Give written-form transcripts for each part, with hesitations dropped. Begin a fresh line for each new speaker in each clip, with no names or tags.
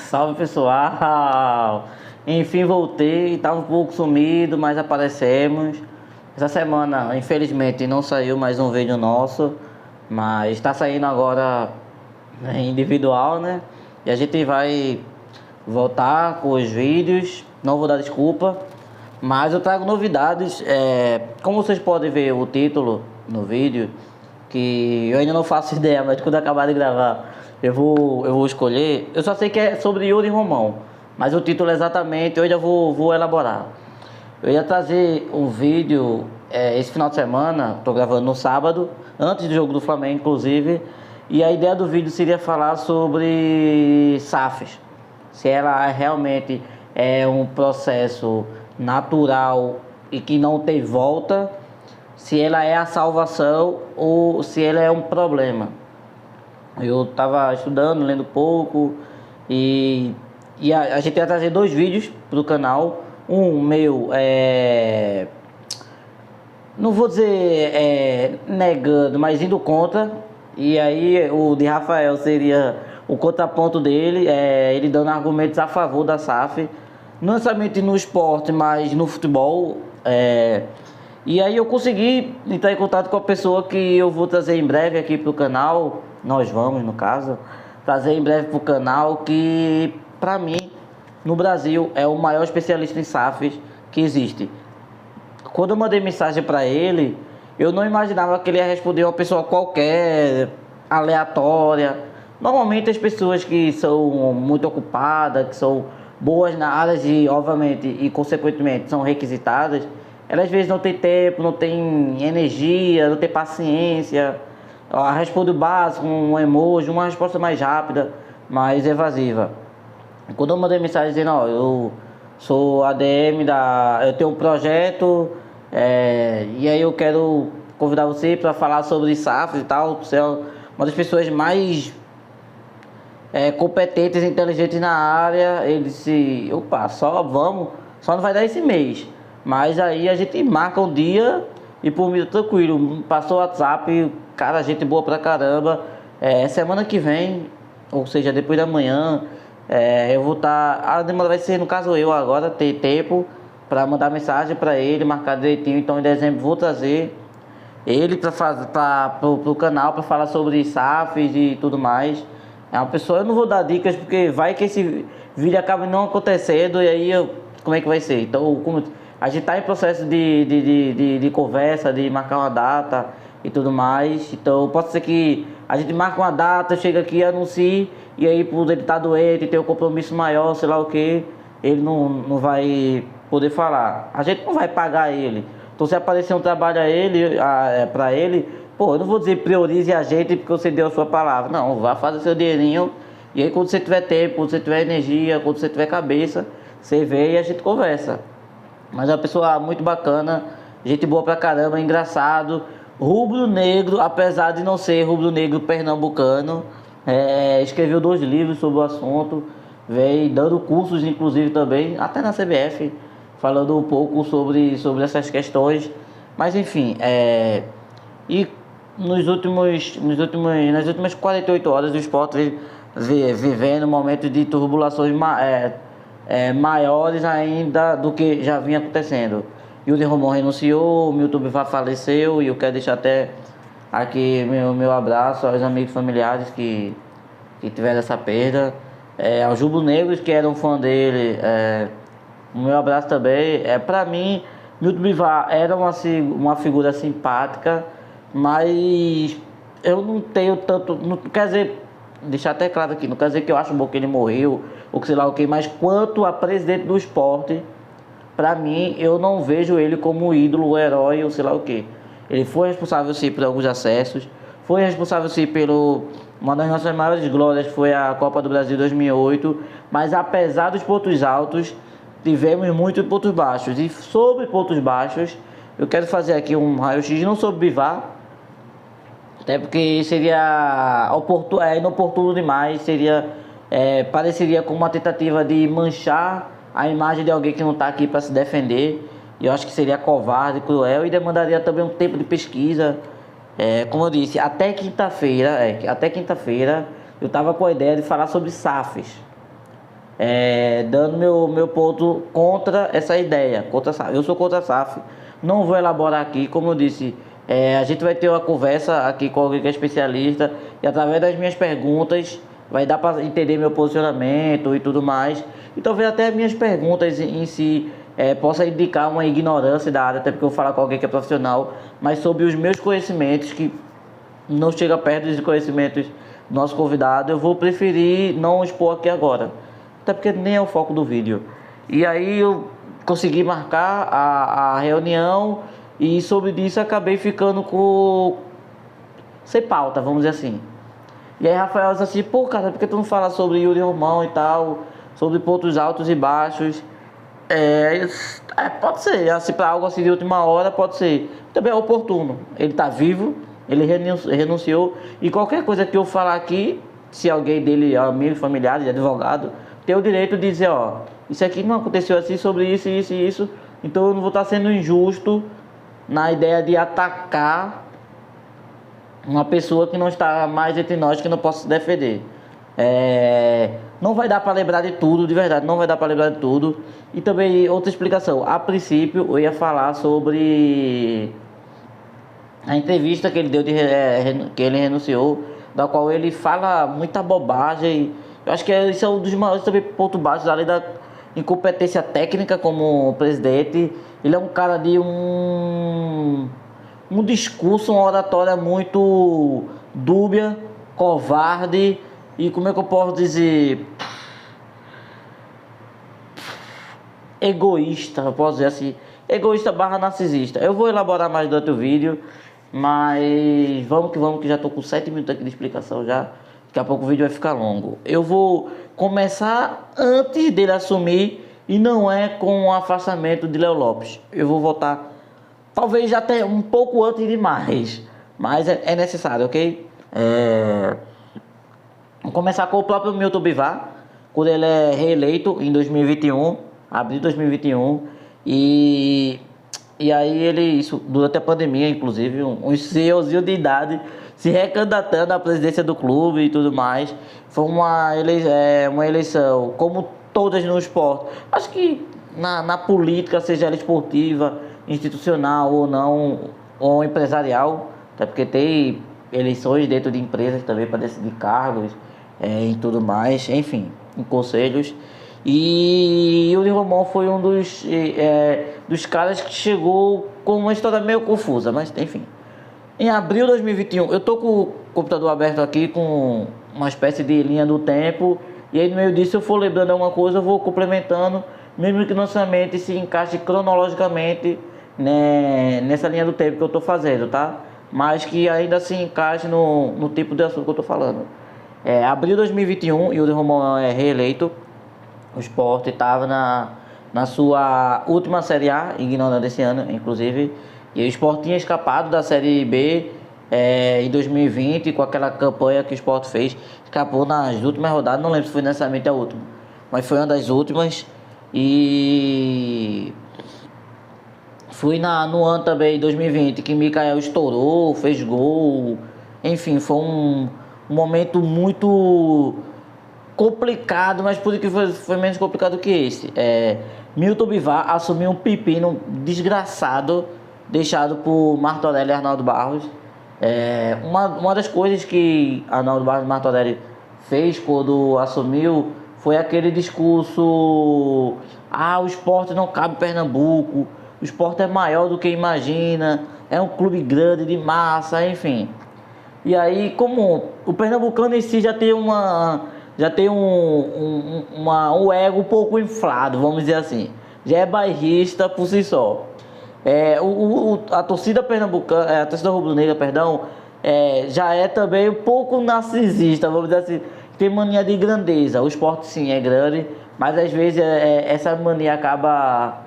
Salve pessoal! Enfim voltei, estava um pouco sumido, mas aparecemos. Essa semana, infelizmente, não saiu mais um vídeo nosso, mas está saindo agora individual, né? E a gente vai voltar com os vídeos, não vou dar desculpa, mas eu trago novidades. Como vocês podem ver o título no vídeo, que eu ainda não faço ideia, mas quando acabar de gravar eu vou escolher. Eu só sei que é sobre Yuri Romão, mas o título exatamente eu ainda vou elaborar. Eu ia trazer um vídeo esse final de semana, tô gravando no sábado, antes do jogo do Flamengo inclusive, e a ideia do vídeo seria falar sobre SAFs, se ela realmente é um processo natural e que não tem volta, se ela é a salvação ou se ela é um problema. Eu estava estudando, lendo pouco e a gente ia trazer dois vídeos para o canal. Um meu não vou dizer negando, mas indo contra. E aí o de Rafael seria o contraponto dele, ele dando argumentos a favor da SAF, não necessariamente no esporte, mas no futebol. E aí eu consegui entrar em contato com a pessoa que eu vou trazer em breve aqui pro canal. Nós vamos, no caso, trazer em breve pro canal, que pra mim, no Brasil, é o maior especialista em SAFs que existe. Quando eu mandei mensagem pra ele, eu não imaginava que ele ia responder uma pessoa qualquer, aleatória. Normalmente as pessoas que são muito ocupadas, que são boas na área e, obviamente, e consequentemente são requisitadas, ela às vezes não tem tempo, não tem energia, não tem paciência. Ela responde o básico, um emoji, uma resposta mais rápida, mais evasiva. Quando eu mandei mensagem dizendo, ó, eu sou ADM eu tenho um projeto, e aí eu quero convidar você para falar sobre SAF e tal, você é uma das pessoas mais competentes e inteligentes na área. Ele disse, opa, só vamos, só não vai dar esse mês. Mas aí a gente marca um dia e por mim tranquilo. Passou o WhatsApp, cara, gente boa pra caramba. Semana que vem, ou seja, depois da manhã, eu vou estar. A demanda vai ser, no caso eu agora, ter tempo pra mandar mensagem pra ele, marcar direitinho. Então em dezembro vou trazer ele pro canal pra falar sobre SAFs e tudo mais. É uma pessoa, eu não vou dar dicas porque vai que esse vídeo acaba não acontecendo e aí como é que vai ser? Então, a gente está em processo de conversa, de marcar uma data e tudo mais. Então pode ser que a gente marque uma data, chega aqui, anuncie, e aí por ele estar doente, ter um compromisso maior, sei lá o que, ele não vai poder falar. A gente não vai pagar ele. Então se aparecer um trabalho para ele, pô, eu não vou dizer priorize a gente porque você deu a sua palavra. Não, vá fazer seu dinheirinho, e aí quando você tiver tempo, quando você tiver energia, quando você tiver cabeça, você vê e a gente conversa. Mas é uma pessoa muito bacana, gente boa pra caramba, engraçado, rubro-negro, apesar de não ser rubro-negro pernambucano. Escreveu 2 livros sobre o assunto, veio dando cursos inclusive também, até na CBF, falando um pouco sobre essas questões. Mas enfim, e nas últimas 48 horas o Sport vivendo um momento de turbulações maiores ainda do que já vinha acontecendo. Yuri Romão renunciou, o Milton Bivar faleceu, e eu quero deixar até aqui meu abraço aos amigos familiares que tiveram essa perda, aos rubro-negros que eram fã dele, o meu abraço também. Para mim, Milton Bivar era uma figura simpática, mas eu não tenho tanto, não quer dizer, deixar até claro aqui, não quer dizer que eu acho bom que ele morreu ou que sei lá o que, mas quanto a presidente do esporte, pra mim, eu não vejo ele como ídolo, o herói ou sei lá o que. Ele foi responsável sim por alguns acessos, foi responsável sim pelo uma das nossas maiores glórias, foi a Copa do Brasil 2008, mas apesar dos pontos altos, tivemos muitos pontos baixos. E sobre pontos baixos, eu quero fazer aqui um raio-x, não sobre Bivar, até porque seria inoportuno demais, pareceria como uma tentativa de manchar a imagem de alguém que não está aqui para se defender. E eu acho que seria covarde, cruel, e demandaria também um tempo de pesquisa. Como eu disse, até quinta-feira eu estava com a ideia de falar sobre SAFs. dando meu ponto contra essa ideia, contra a SAF. Eu sou contra a SAF, não vou elaborar aqui, como eu disse, a gente vai ter uma conversa aqui com alguém que é especialista e através das minhas perguntas vai dar para entender meu posicionamento e tudo mais. E talvez até minhas perguntas em si possa indicar uma ignorância da área, até porque eu vou falar com alguém que é profissional, mas sobre os meus conhecimentos, que não chega perto dos conhecimentos do nosso convidado, eu vou preferir não expor aqui agora, até porque nem é o foco do vídeo. E aí eu consegui marcar a reunião e sobre isso acabei ficando sem pauta, vamos dizer assim. E aí Rafael disse assim, pô cara, por que tu não fala sobre Yuri Romão e tal, sobre pontos altos e baixos? Pode ser, assim, para algo assim de última hora, pode ser. Também é oportuno, ele tá vivo, ele renunciou, e qualquer coisa que eu falar aqui, se alguém dele, amigo, familiar, advogado, tem o direito de dizer, ó, isso aqui não aconteceu assim, sobre isso, isso e isso, então eu não vou estar sendo injusto na ideia de atacar uma pessoa que não está mais entre nós, que não posso se defender. Não vai dar para lembrar de tudo, de verdade, não vai dar para lembrar de tudo. E também outra explicação, a princípio eu ia falar sobre a entrevista que ele deu que ele renunciou, da qual ele fala muita bobagem. Eu acho que isso é um dos maiores também pontos baixos, além da incompetência técnica como presidente. Ele é um cara de um discurso, uma oratória muito dúbia, covarde e, como é que eu posso dizer, egoísta, eu posso dizer assim, egoísta barra narcisista. Eu vou elaborar mais durante o vídeo, mas vamos que já tô com 7 minutos aqui de explicação já. Daqui a pouco o vídeo vai ficar longo. Eu vou começar antes dele assumir e não é com o afastamento de Léo Lopes. Eu vou votar talvez já até um pouco antes demais, mas é necessário, ok? Vamos começar com o próprio Milton Bivar, quando ele é reeleito em 2021, abril de 2021, e aí ele, isso durante a pandemia, inclusive, um senhorzinho de idade se recandidatando à presidência do clube e tudo mais. Foi uma eleição, como todas no esporte. Acho que na política, seja ela esportiva, institucional ou não, ou empresarial, até porque tem eleições dentro de empresas também para decidir cargos e tudo mais, enfim, em conselhos. E o Yuri Romão foi um dos caras que chegou com uma história meio confusa, mas enfim. Em abril de 2021, eu tô com o computador aberto aqui com uma espécie de linha do tempo, e aí no meio disso, se eu for lembrando alguma coisa, eu vou complementando, mesmo que não somente se encaixe cronologicamente, né, nessa linha do tempo que eu tô fazendo, tá? Mas que ainda se encaixe no tipo de assunto que eu tô falando. Abril de 2021, Yuri Romão é reeleito. O Sport estava na sua última Série A, ignorando esse ano, inclusive. E o Sport tinha escapado da Série B em 2020, com aquela campanha que o Sport fez. Escapou nas últimas rodadas, não lembro se foi necessariamente a última, mas foi uma das últimas. E fui no ano também, 2020, que Mikael estourou, fez gol. Enfim, foi um momento muito complicado, mas por que foi menos complicado que esse. Milton Bivar assumiu um pepino desgraçado deixado por Martorelli e Arnaldo Barros. Uma das coisas que Arnaldo Barros e Martorelli fez quando assumiu foi aquele discurso: o esporte não cabe em Pernambuco, o esporte é maior do que imagina, é um clube grande de massa, enfim. E aí, como o pernambucano em si já tem um ego um pouco inflado, vamos dizer assim, já é bairrista por si só. A torcida pernambucana, a torcida rubro-negra, perdão, já é também um pouco narcisista, vamos dizer assim, tem mania de grandeza. O esporte sim é grande, mas às vezes essa mania acaba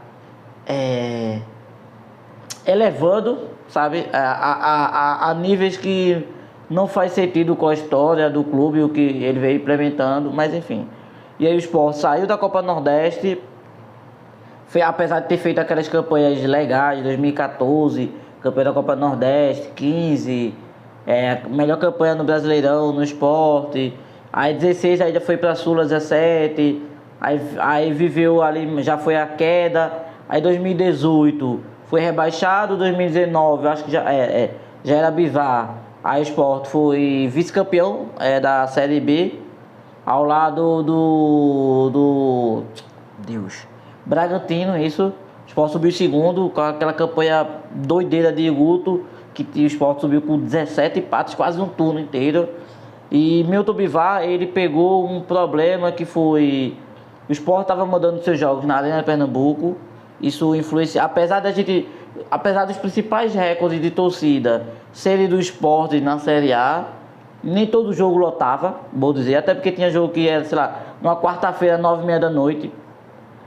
elevando, sabe, a níveis que não faz sentido com a história do clube, o que ele veio implementando, mas enfim. E aí o Sport saiu da Copa Nordeste, apesar de ter feito aquelas campanhas legais, 2014, campanha da Copa Nordeste, 15, melhor campanha no Brasileirão, no Sport. Aí 16 ainda foi para Sula, 17, Aí viveu ali, já foi a queda. Aí 2018 foi rebaixado, 2019 acho que já era Bivar. Aí o Sport foi vice-campeão da Série B, ao lado do Deus, Bragantino, isso. O Sport subiu segundo com aquela campanha doideira de Guto, que o Sport subiu com 17 empates, quase um turno inteiro. E Milton Bivar, ele pegou um problema que foi... O Sport estava mandando seus jogos na Arena Pernambuco. Isso influencia... Apesar dos principais recordes de torcida serem do Sport na Série A, nem todo jogo lotava, vou dizer. Até porque tinha jogo que era, sei lá, numa quarta-feira, 9h30 da noite.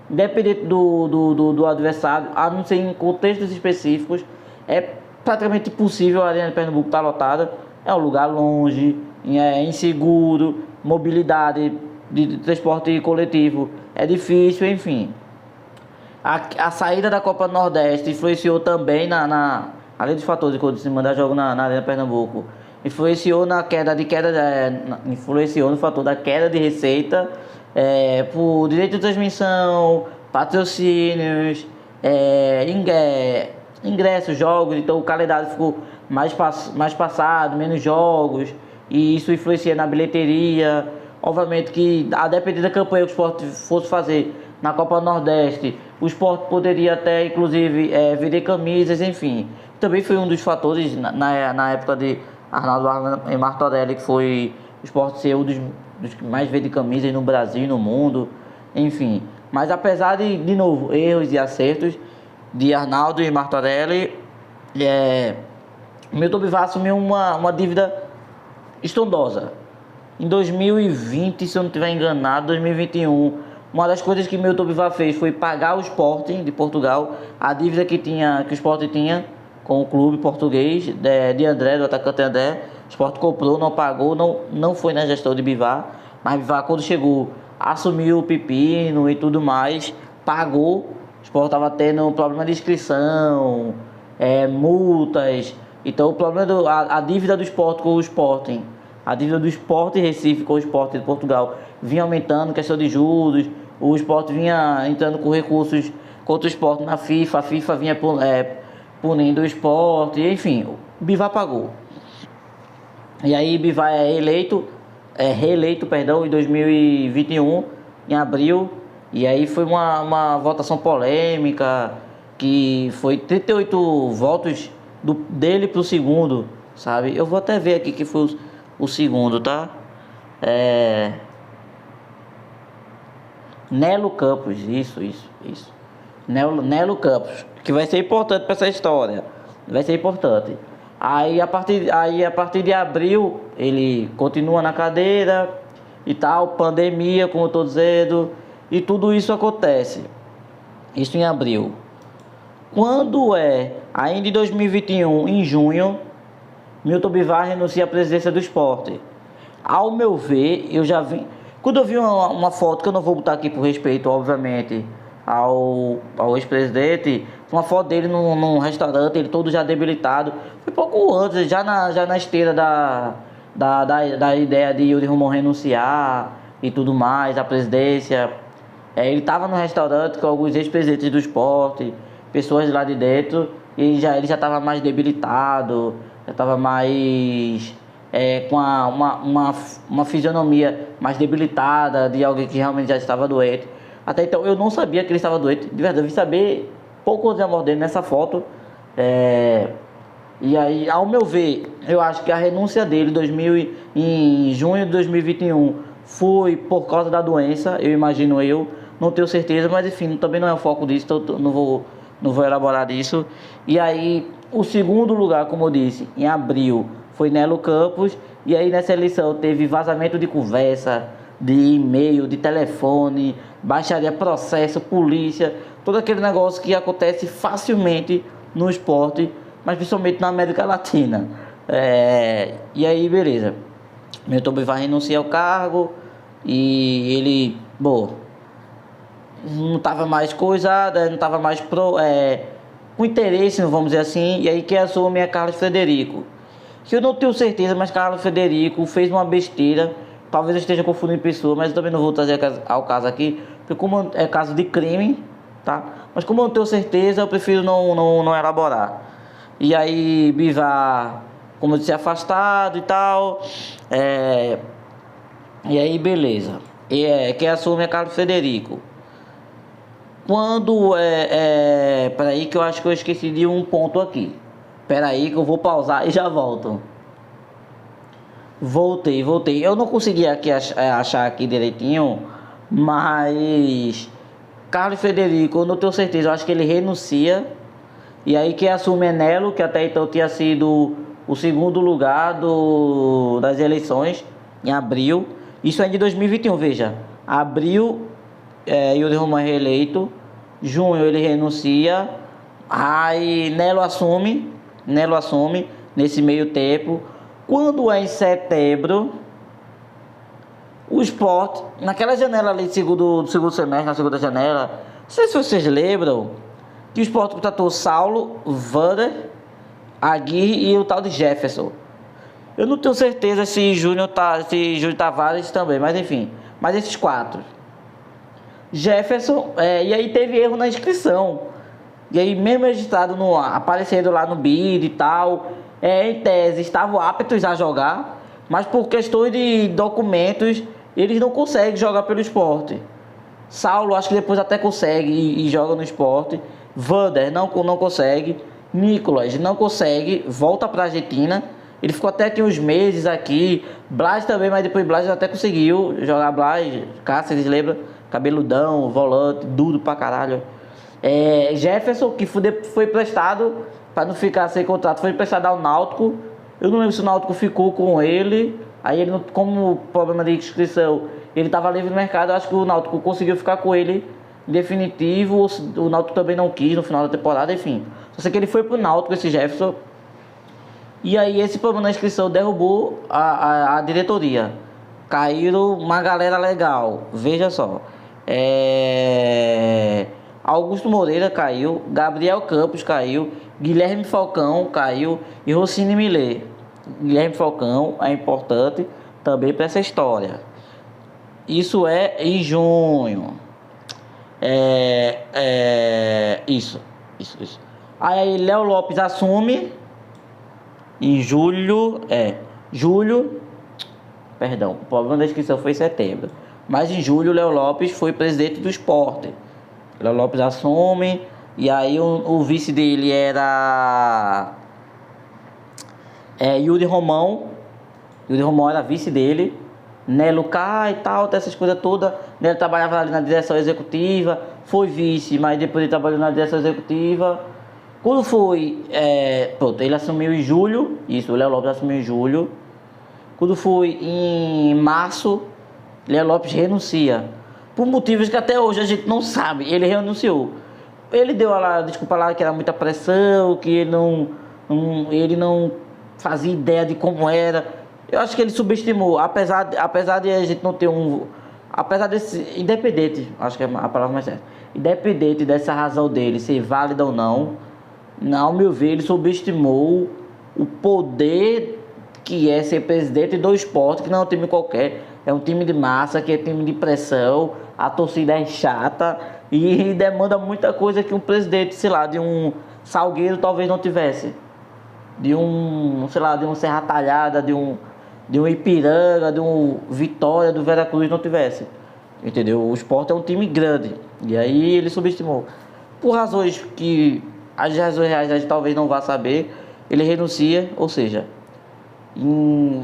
Independente do adversário, a não ser em contextos específicos, é praticamente impossível a Arena de Pernambuco estar lotada. É um lugar longe, é inseguro, mobilidade de transporte coletivo é difícil, enfim. A saída da Copa do Nordeste influenciou também além dos fatores que eu disse, mandar jogo na Arena Pernambuco, influenciou influenciou no fator da queda de receita, por direito de transmissão, patrocínios, ingressos, jogos. Então o calendário ficou mais passado, menos jogos, e isso influencia na bilheteria. Obviamente que, a depender da campanha que o Sport fosse fazer na Copa do Nordeste, o Sport poderia até, inclusive, vender camisas, enfim. Também foi um dos fatores na época de Arnaldo e Martorelli, que foi o Sport ser um dos que mais vende camisas no Brasil e no mundo, enfim. Mas apesar de novo, erros e acertos de Arnaldo e Martorelli, Milton Bivar assumiu uma dívida estrondosa. Em 2020, se eu não estiver enganado, 2021, uma das coisas que Milton Bivar fez foi pagar o Sporting de Portugal, a dívida que o Sporting tinha com o clube português, de André, do atacante André. O Sport comprou, não pagou, não foi na gestão de Bivar, mas Bivar, quando chegou, assumiu o pepino e tudo mais, pagou. O Sport estava tendo problema de inscrição, multas. Então o problema a dívida do Sport com o Sporting, a dívida do Sport Recife com o Sport de Portugal vinha aumentando, questão de juros. O Sport vinha entrando com recursos contra o Sport na FIFA, a FIFA vinha punindo o Sport, enfim, o Bivar pagou. E aí Bivar reeleito, em 2021, em abril, e aí foi uma votação polêmica, que foi 38 votos dele pro segundo, sabe? Eu vou até ver aqui que foi o segundo, tá? Nelo Campos, isso. Nelo Campos, que vai ser importante para essa história. Vai ser importante. Aí a partir de abril ele continua na cadeira e tal, pandemia, como eu tô dizendo, e tudo isso acontece. Isso em abril. Quando ainda em 2021, em junho, Milton Bivar renuncia à presidência do Sport. Ao meu ver, eu já vi... Quando eu vi uma foto, que eu não vou botar aqui por respeito, obviamente, ao ex-presidente, uma foto dele num restaurante, ele todo já debilitado. Foi pouco antes, já na esteira da ideia de Yuri Romão renunciar e tudo mais, a presidência. Ele estava no restaurante com alguns ex-presidentes do Sport, pessoas lá de dentro, e ele já estava mais debilitado, já estava mais... com uma fisionomia mais debilitada, de alguém que realmente já estava doente. Até então eu não sabia que ele estava doente, de verdade. Eu vim saber pouco antes da morte dele nessa foto. E aí, ao meu ver, eu acho que a renúncia dele em junho de 2021 foi por causa da doença, eu imagino, não tenho certeza, mas enfim, também não é o foco disso, então não vou elaborar disso. E aí, o segundo lugar, como eu disse, em abril, foi Nelo Campos. E aí nessa eleição teve vazamento de conversa, de e-mail, de telefone, baixaria, processo, polícia, todo aquele negócio que acontece facilmente no esporte, mas principalmente na América Latina. E aí, beleza. Milton Bivar renuncia ao cargo e ele, não estava mais coisada, não estava mais com interesse, vamos dizer assim. E aí quem assume é Carlos Frederico, que eu não tenho certeza, mas Carlos Frederico fez uma besteira talvez eu esteja confundindo pessoa, mas eu também não vou trazer ao caso aqui, porque como é caso de crime, tá? Mas como eu não tenho certeza, eu prefiro não elaborar. E aí, Bivar, como eu disse, afastado e tal, e aí, beleza. Quem assume é Carlos Frederico. Quando peraí que eu acho que eu esqueci de um ponto aqui. Peraí que eu vou pausar e já volto. Voltei. Eu não consegui aqui achar aqui direitinho, mas Carlos Frederico, eu não tenho certeza, eu acho que ele renuncia. E aí quem assume é Nelo, que até então tinha sido o segundo lugar das eleições, em abril. Isso é de 2021, veja. Abril, Yuri Romão é reeleito. Junho ele renuncia. Aí Nelo assume nesse meio tempo. Quando é em setembro, o Sport, naquela janela ali do segundo semestre, na segunda janela, não sei se vocês lembram, que o Sport contratou Saulo, Vander, Aguirre e o tal de Jefferson. Eu não tenho certeza se Júnior Tavares também, mas enfim. Mas esses 4. Jefferson, e aí teve erro na inscrição. E aí mesmo registrado aparecendo lá no BID e tal, em tese estavam aptos a jogar, mas por questões de documentos, eles não conseguem jogar pelo Sport. Saulo acho que depois até consegue e joga no Sport. Vander não consegue. Nicolas não consegue, volta para a Argentina. Ele ficou até aqui uns meses aqui. Blas também, mas depois Blas até conseguiu jogar. Blas, Cáceres, lembra? Cabeludão, volante, duro pra caralho. Jefferson, que foi prestado, para não ficar sem contrato, foi prestado ao Náutico. Eu não lembro se o Náutico ficou com ele. Aí ele, como problema de inscrição, ele estava livre no mercado. Eu acho que o Náutico conseguiu ficar com ele em definitivo. O Náutico também não quis no final da temporada, enfim. Só sei que ele foi pro Náutico, esse Jefferson. E aí esse problema na inscrição derrubou a diretoria. Caíram uma galera legal. Veja só. Augusto Moreira caiu. Gabriel Campos caiu. Guilherme Falcão caiu. E Rossini Millet. Guilherme Falcão é importante também para essa história. Isso é em junho. Isso. Aí Léo Lopes assume em julho. Perdão, o problema da inscrição foi em setembro. Mas em julho Léo Lopes foi presidente do Sport. Léo Lopes assume. E aí o vice dele era Yuri Romão. Yuri Romão era vice dele. Nelo cai e tal, essas coisas todas. Nelo trabalhava ali na direção executiva. Foi vice, mas depois ele trabalhou na direção executiva. Quando foi, pronto, ele assumiu em julho. Isso, o Léo Lopes assumiu em julho. Quando foi em março, Léo Lopes renuncia. Por motivos que até hoje a gente não sabe. Ele renunciou. Ele deu a desculpa lá que era muita pressão, que ele não fazia ideia de como era. Eu acho que ele subestimou, apesar de a gente não ter apesar desse, independente, acho que é a palavra mais certa, independente dessa razão dele ser válida ou não, ao meu ver, ele subestimou o poder que é ser presidente do Sport, que não é um time qualquer, é um time de massa, que é time de pressão, a torcida é chata e demanda muita coisa que um presidente, sei lá, de um Salgueiro talvez não tivesse, de um Serra Talhada, de um Ipiranga, de um Vitória, do Veracruz não tivesse, entendeu? O Sport é um time grande e aí ele subestimou por razões que as razões reais a gente talvez não vá saber. Ele renuncia, ou seja, em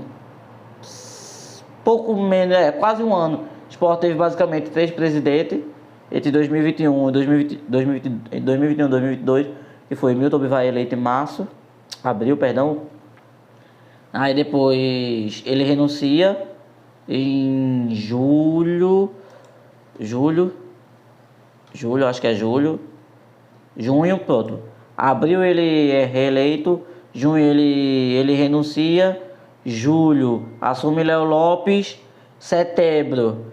pouco menos, quase um ano, o Sport teve basicamente 3 presidentes entre 2021 e 2022, que foi Milton Bivar eleito em abril. Aí depois ele renuncia em julho, acho que é julho, junho, pronto. Abril ele é reeleito, junho ele renuncia, julho assume Léo Lopes, setembro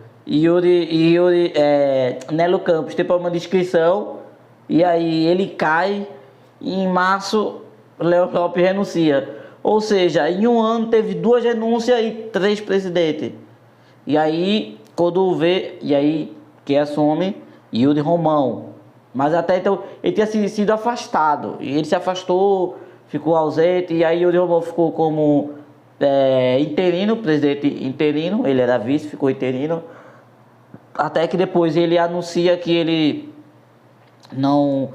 Nelo Campos tem problema de inscrição, e aí ele cai, e em março Léo Lopes renuncia. Ou seja, em um ano teve 2 renúncias e 3 presidentes. E aí, quando vê, e aí quem assume, Yuri Romão. Mas até então, ele tinha sido afastado. E ele se afastou, ficou ausente, e aí Yuri Romão ficou como interino, presidente interino, ele era vice, ficou interino. Até que depois ele anuncia que ele não,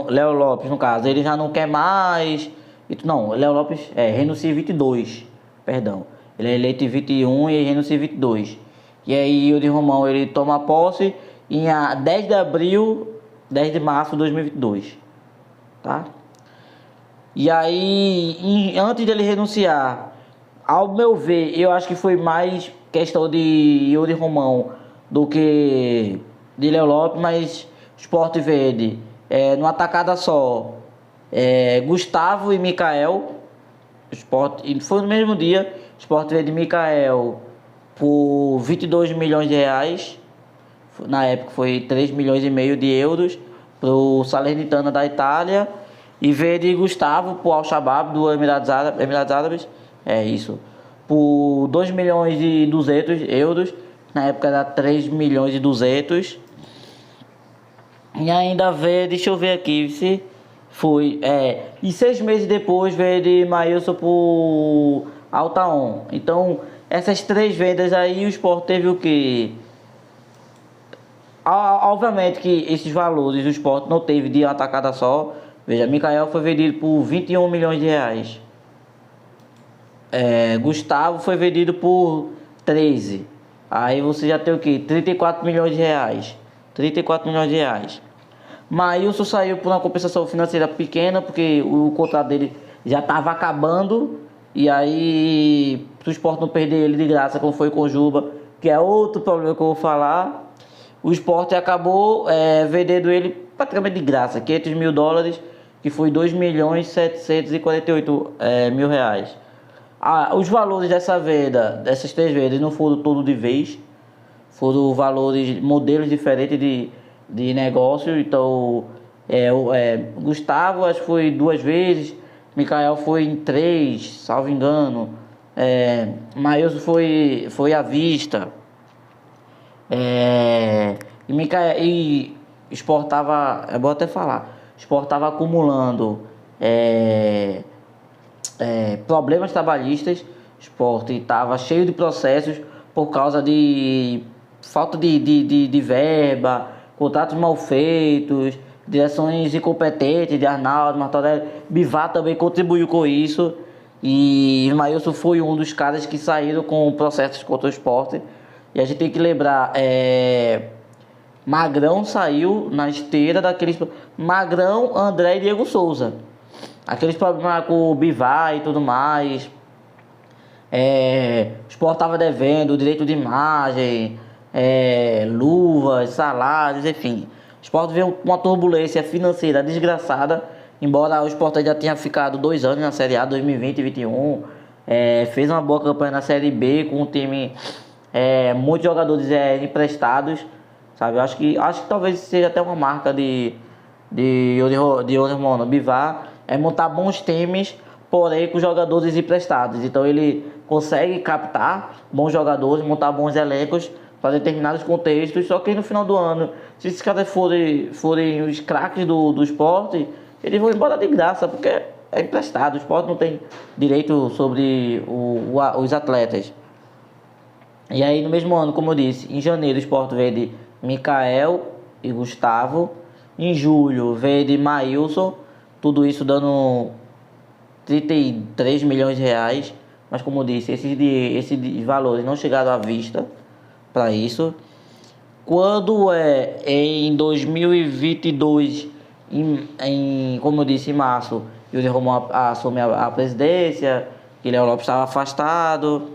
Léo Lopes, no caso, ele já não quer mais. Não, Léo Lopes renuncia em 22, perdão. Ele é eleito em 21 e renuncia em 22. E aí Yuri Romão ele toma posse em 10 de março de 2022, tá? E aí, antes dele renunciar, ao meu ver, eu acho que foi mais questão de Yuri Romão do que de Léo Lopes, mas Sport Verde, numa tacada só, Gustavo e Mikael, e foi no mesmo dia, Sport Verde e Mikael, por 22 milhões de reais, na época foi 3 milhões e meio de euros, para o Salernitana da Itália, e Verde e Gustavo para o Al-Shabaab do Emirados Árabes, isso, por 2 milhões e 200 euros, na época era 3 milhões e 200. E ainda Verde, deixa eu ver aqui, se foi, e 6 meses depois Verde e Maílson por Altaon. Então, essas 3 vendas aí, o Sport teve o que? Obviamente que esses valores o Sport não teve de uma tacada só. Veja, Mikael foi vendido por 21 milhões de reais. Gustavo foi vendido por 13. Aí você já tem o que? 34 milhões de reais. 34 milhões de reais. Maílson saiu por uma compensação financeira pequena, porque o contrato dele já estava acabando. E aí, para o Sport não perder ele de graça, como foi com o Juba, que é outro problema que eu vou falar, o Sport acabou vendendo ele praticamente de graça, 500 mil dólares, que foi 2 milhões 748 mil reais. Os valores dessa venda, dessas 3 vendas, não foram todos de vez, foram valores, modelos diferentes de negócio. Então, Gustavo acho que foi 2 vezes, Mikael foi em 3, salvo engano, Maílson foi à vista, e Mikael e exportava, é bom até falar, exportava acumulando problemas trabalhistas. Sport estava cheio de processos por causa de falta de verba, contratos mal feitos, direções incompetentes de Arnaldo, Martorelli. Bivar também contribuiu com isso. E Maílson foi um dos caras que saíram com processos contra o Sport. E a gente tem que lembrar, Magrão saiu na esteira daqueles... Magrão, André e Diego Souza. Aqueles problemas com o Bivar e tudo mais. O Sport estava devendo direito de imagem, luvas, salários, enfim. O Sport veio com uma turbulência financeira desgraçada. Embora o Sport já tenha ficado 2 anos na Série A, 2020 e 2021. Fez uma boa campanha na Série B com um time... muitos jogadores emprestados, sabe? Eu acho que talvez seja até uma marca de Yuri Romão, Bivar, montar bons times, porém com jogadores emprestados. Então ele consegue captar bons jogadores, montar bons elencos para determinados contextos. Só que no final do ano, se esses caras forem os craques do esporte, eles vão embora de graça, porque é emprestado. O esporte não tem direito sobre os atletas. E aí no mesmo ano, como eu disse, em janeiro o Sport vende Mikael e Gustavo. Em julho vende Maílson. Tudo isso dando 33 milhões de reais. Mas como eu disse, esses valores não chegaram à vista para isso. Quando em 2022, como eu disse, em março, Yuri Romão assume a presidência, que Léo Lopes estava afastado.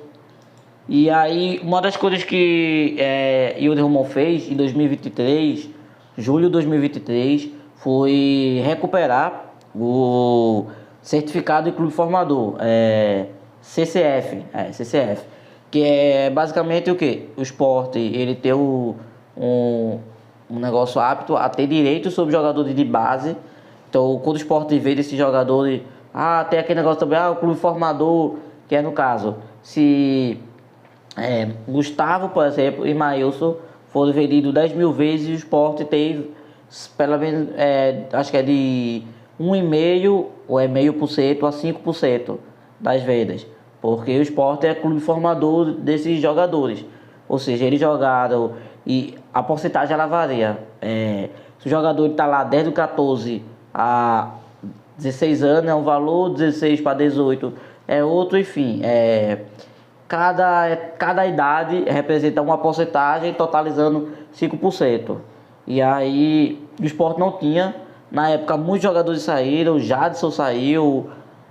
E aí, uma das coisas que Yuri Romão fez em 2023, julho de 2023, foi recuperar o certificado de clube formador, CCF, que é basicamente o que? O Sport, ele tem um negócio apto a ter direito sobre jogadores de base. Então, quando o Sport vê desses jogadores, tem aquele negócio também, o clube formador, que é no caso, se Gustavo, por exemplo, e Maílson foram vendidos 10 mil vezes e o Sport teve pelo menos, acho que é de 1,5% ou é 0,5% a 5% das vendas. Porque o Sport é clube formador desses jogadores. Ou seja, eles jogaram e a porcentagem ela varia. Se o jogador está lá desde o 14 a 16 anos é um valor, 16 para 18 é outro, enfim. Cada idade representa uma porcentagem, totalizando 5%. E aí, o Sport não tinha. Na época, muitos jogadores saíram, o Jadson saiu.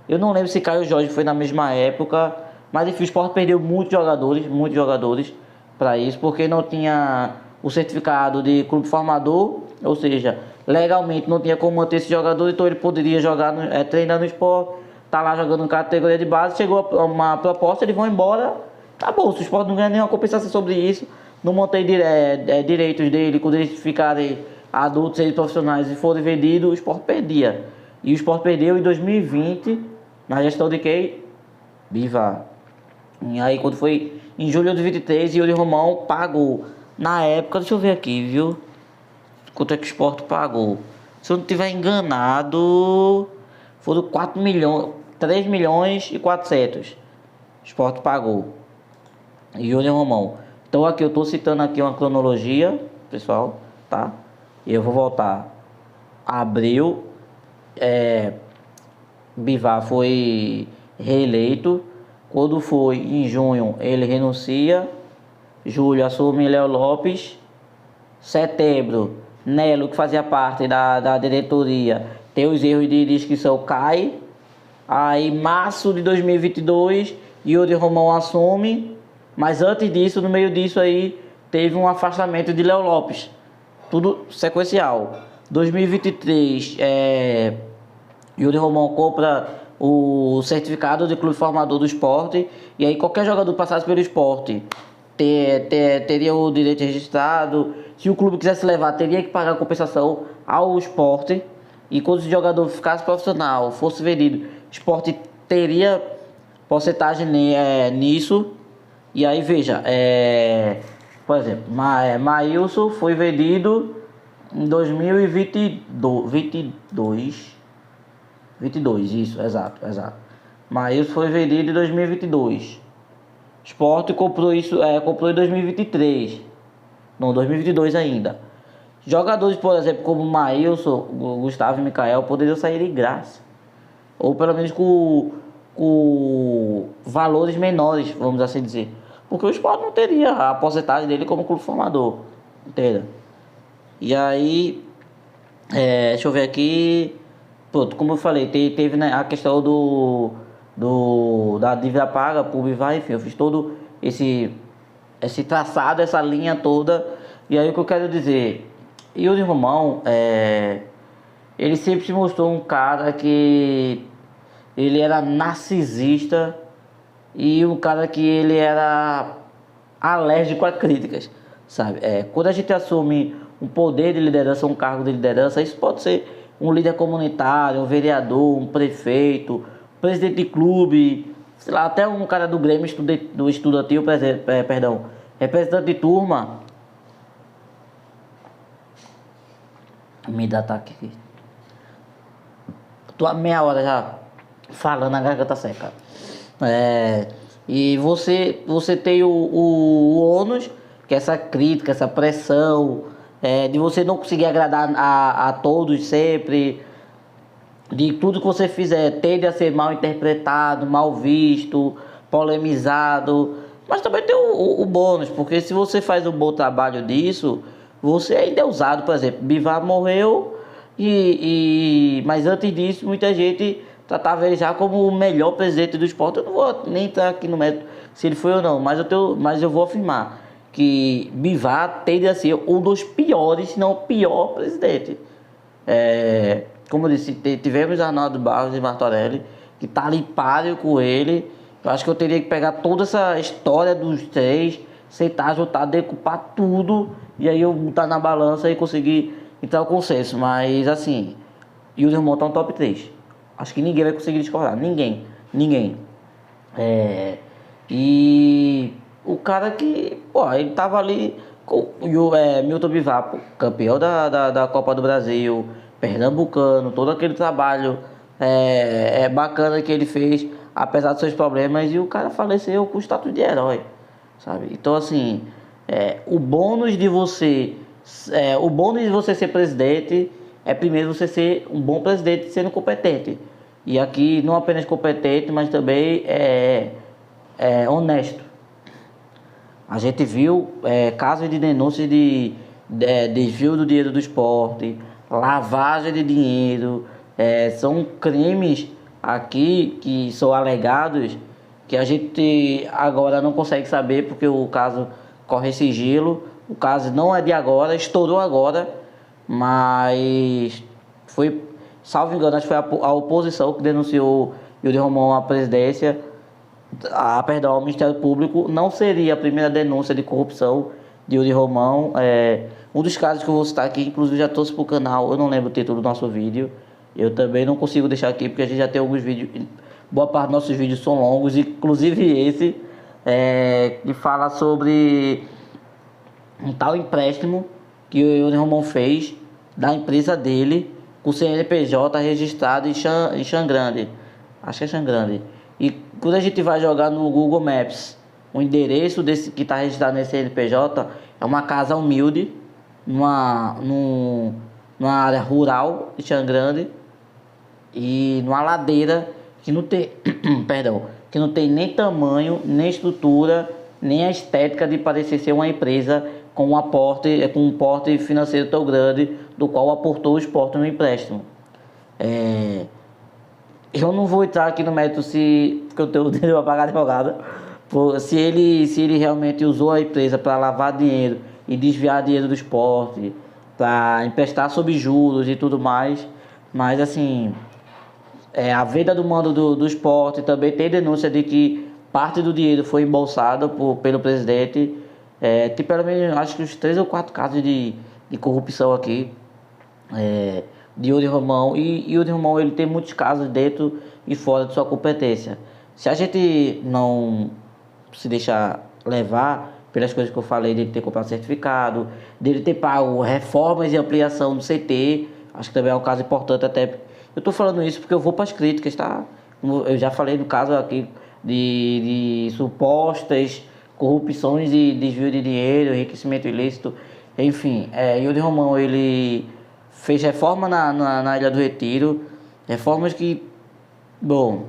Eu não lembro se Caio Jorge foi na mesma época. Mas enfim, o Sport perdeu muitos jogadores para isso, porque não tinha o certificado de clube formador, ou seja, legalmente não tinha como manter esse jogador, então ele poderia jogar, treinar no Sport, tá lá jogando categoria de base, chegou uma proposta, eles vão embora, acabou. Se o Sport não ganha nenhuma compensação sobre isso, não mantém direitos dele, quando eles ficarem adultos e profissionais e forem vendidos, o Sport perdia. E o Sport perdeu em 2020, na gestão de quem? Bivar. E aí quando foi em julho de 2023, Yuri Romão pagou. Na época, deixa eu ver aqui, viu? Quanto é que o Sport pagou? Se eu não estiver enganado, foram 4 milhões, 3 milhões e 400. O Sport pagou. Yuri Romão. Então aqui eu estou citando aqui uma cronologia, pessoal, tá? E eu vou voltar. Abril, Bivar foi reeleito. Quando foi em junho, ele renuncia. Julho assume Léo Lopes. Setembro, Nelo, que fazia parte da diretoria, tem os erros de inscrição, cai. Aí, março de 2022, Yuri Romão assume. Mas antes disso, no meio disso aí, teve um afastamento de Léo Lopes. Tudo sequencial. 2023, Yuri Romão compra o certificado de clube formador do esporte. E aí qualquer jogador que passasse pelo esporte teria o direito registrado. Se o clube quisesse levar, teria que pagar compensação ao esporte. E quando o jogador ficasse profissional, fosse vendido, o esporte teria porcentagem nisso. E aí veja, por exemplo, Maílson foi vendido em 2022. 22, isso, exato. Maílson foi vendido em 2022. Sport comprou isso, comprou em 2023. Não, 2022 ainda. Jogadores, por exemplo, como Maílson, Gustavo e Mikael poderiam sair de graça. Ou pelo menos com valores menores, vamos assim dizer. Porque o Sport não teria a porcentagem dele como clube formador. Entendeu? E aí, deixa eu ver aqui. Pronto, como eu falei, teve, né, a questão da dívida paga por Bivar, enfim, eu fiz todo esse traçado, essa linha toda. E aí o que eu quero dizer, Yuri Romão, ele sempre se mostrou um cara que ele era narcisista e um cara que ele era alérgico a críticas, sabe? Quando a gente assume um poder de liderança, um cargo de liderança, isso pode ser um líder comunitário, um vereador, um prefeito, presidente de clube, sei lá, até um cara do Grêmio do estudantil, representante de turma. Me dá ataque aqui. Tô há meia hora já falando, a garganta seca. E você tem o ônus, que é essa crítica, essa pressão, de você não conseguir agradar a todos sempre, de tudo que você fizer tende a ser mal interpretado, mal visto, polemizado. Mas também tem o bônus, porque se você faz um bom trabalho disso, você ainda é usado. Por exemplo, Bivar morreu, mas antes disso muita gente tratava ele já como o melhor presidente do esporte. Eu não vou nem entrar aqui no mérito se ele foi ou não, mas eu vou afirmar que Bivar tende a ser um dos piores, se não o pior presidente. Como eu disse, tivemos Arnaldo Barros e Martorelli, que tá ali páreo com ele. Eu acho que eu teria que pegar toda essa história dos três, sentar, juntar, decupar tudo, e aí eu botar na balança e conseguir entrar no consenso. Mas assim, Yuri Romão tá no top 3. Acho que ninguém vai conseguir discordar. Ninguém. E O cara que, pô, ele tava ali com Milton Bivar, campeão da Copa do Brasil, pernambucano, todo aquele trabalho bacana que ele fez, apesar dos seus problemas, e o cara faleceu com o status de herói, sabe? Então, assim, o bônus de você ser presidente é primeiro você ser um bom presidente sendo competente. E aqui não apenas competente, mas também honesto. A gente viu casos de denúncias de desvio do dinheiro do esporte, lavagem de dinheiro, são crimes aqui que são alegados que a gente agora não consegue saber porque o caso corre sigilo. O caso não é de agora, estourou agora, mas foi, salvo engano, acho que foi a oposição que denunciou Yuri Romão à presidência. Perdão, ao Ministério Público. Não seria a primeira denúncia de corrupção de Yuri Romão. Um dos casos que eu vou citar aqui, inclusive já trouxe para o canal, eu não lembro o título do nosso vídeo. Eu também não consigo deixar aqui, porque a gente já tem alguns vídeos, boa parte dos nossos vídeos são longos, inclusive esse, que fala sobre um tal empréstimo que o Yuri Romão fez da empresa dele com o CNPJ registrado em Xangrande. Acho que é Xangrande. E quando a gente vai jogar no Google Maps, o endereço desse que está registrado nesse CNPJ é uma casa humilde, numa área rural de Xangrande e numa ladeira que não tem, perdão, que não tem nem tamanho, nem estrutura, nem a estética de parecer ser uma empresa com um porte financeiro tão grande, do qual aportou o esporte no empréstimo. Eu não vou entrar aqui no mérito porque eu tenho dinheiro para pagar advogado, se ele realmente usou a empresa para lavar dinheiro e desviar dinheiro do esporte, para emprestar sob juros e tudo mais. Mas assim, a venda do mando do esporte também tem denúncia de que parte do dinheiro foi embolsado pelo presidente. Tem pelo menos, acho que uns 3 ou 4 casos de corrupção aqui. De Yuri Romão, e Yuri Romão ele tem muitos casos dentro e fora de sua competência. Se a gente não se deixar levar pelas coisas que eu falei, dele ter comprado certificado, dele ter pago reformas e ampliação do CT, acho que também é um caso importante. Até eu estou falando isso porque eu vou para as críticas, tá? Eu já falei no caso aqui de supostas corrupções e desvio de dinheiro, enriquecimento ilícito, enfim. Yuri Romão ele fez reforma na Ilha do Retiro, reformas que, bom,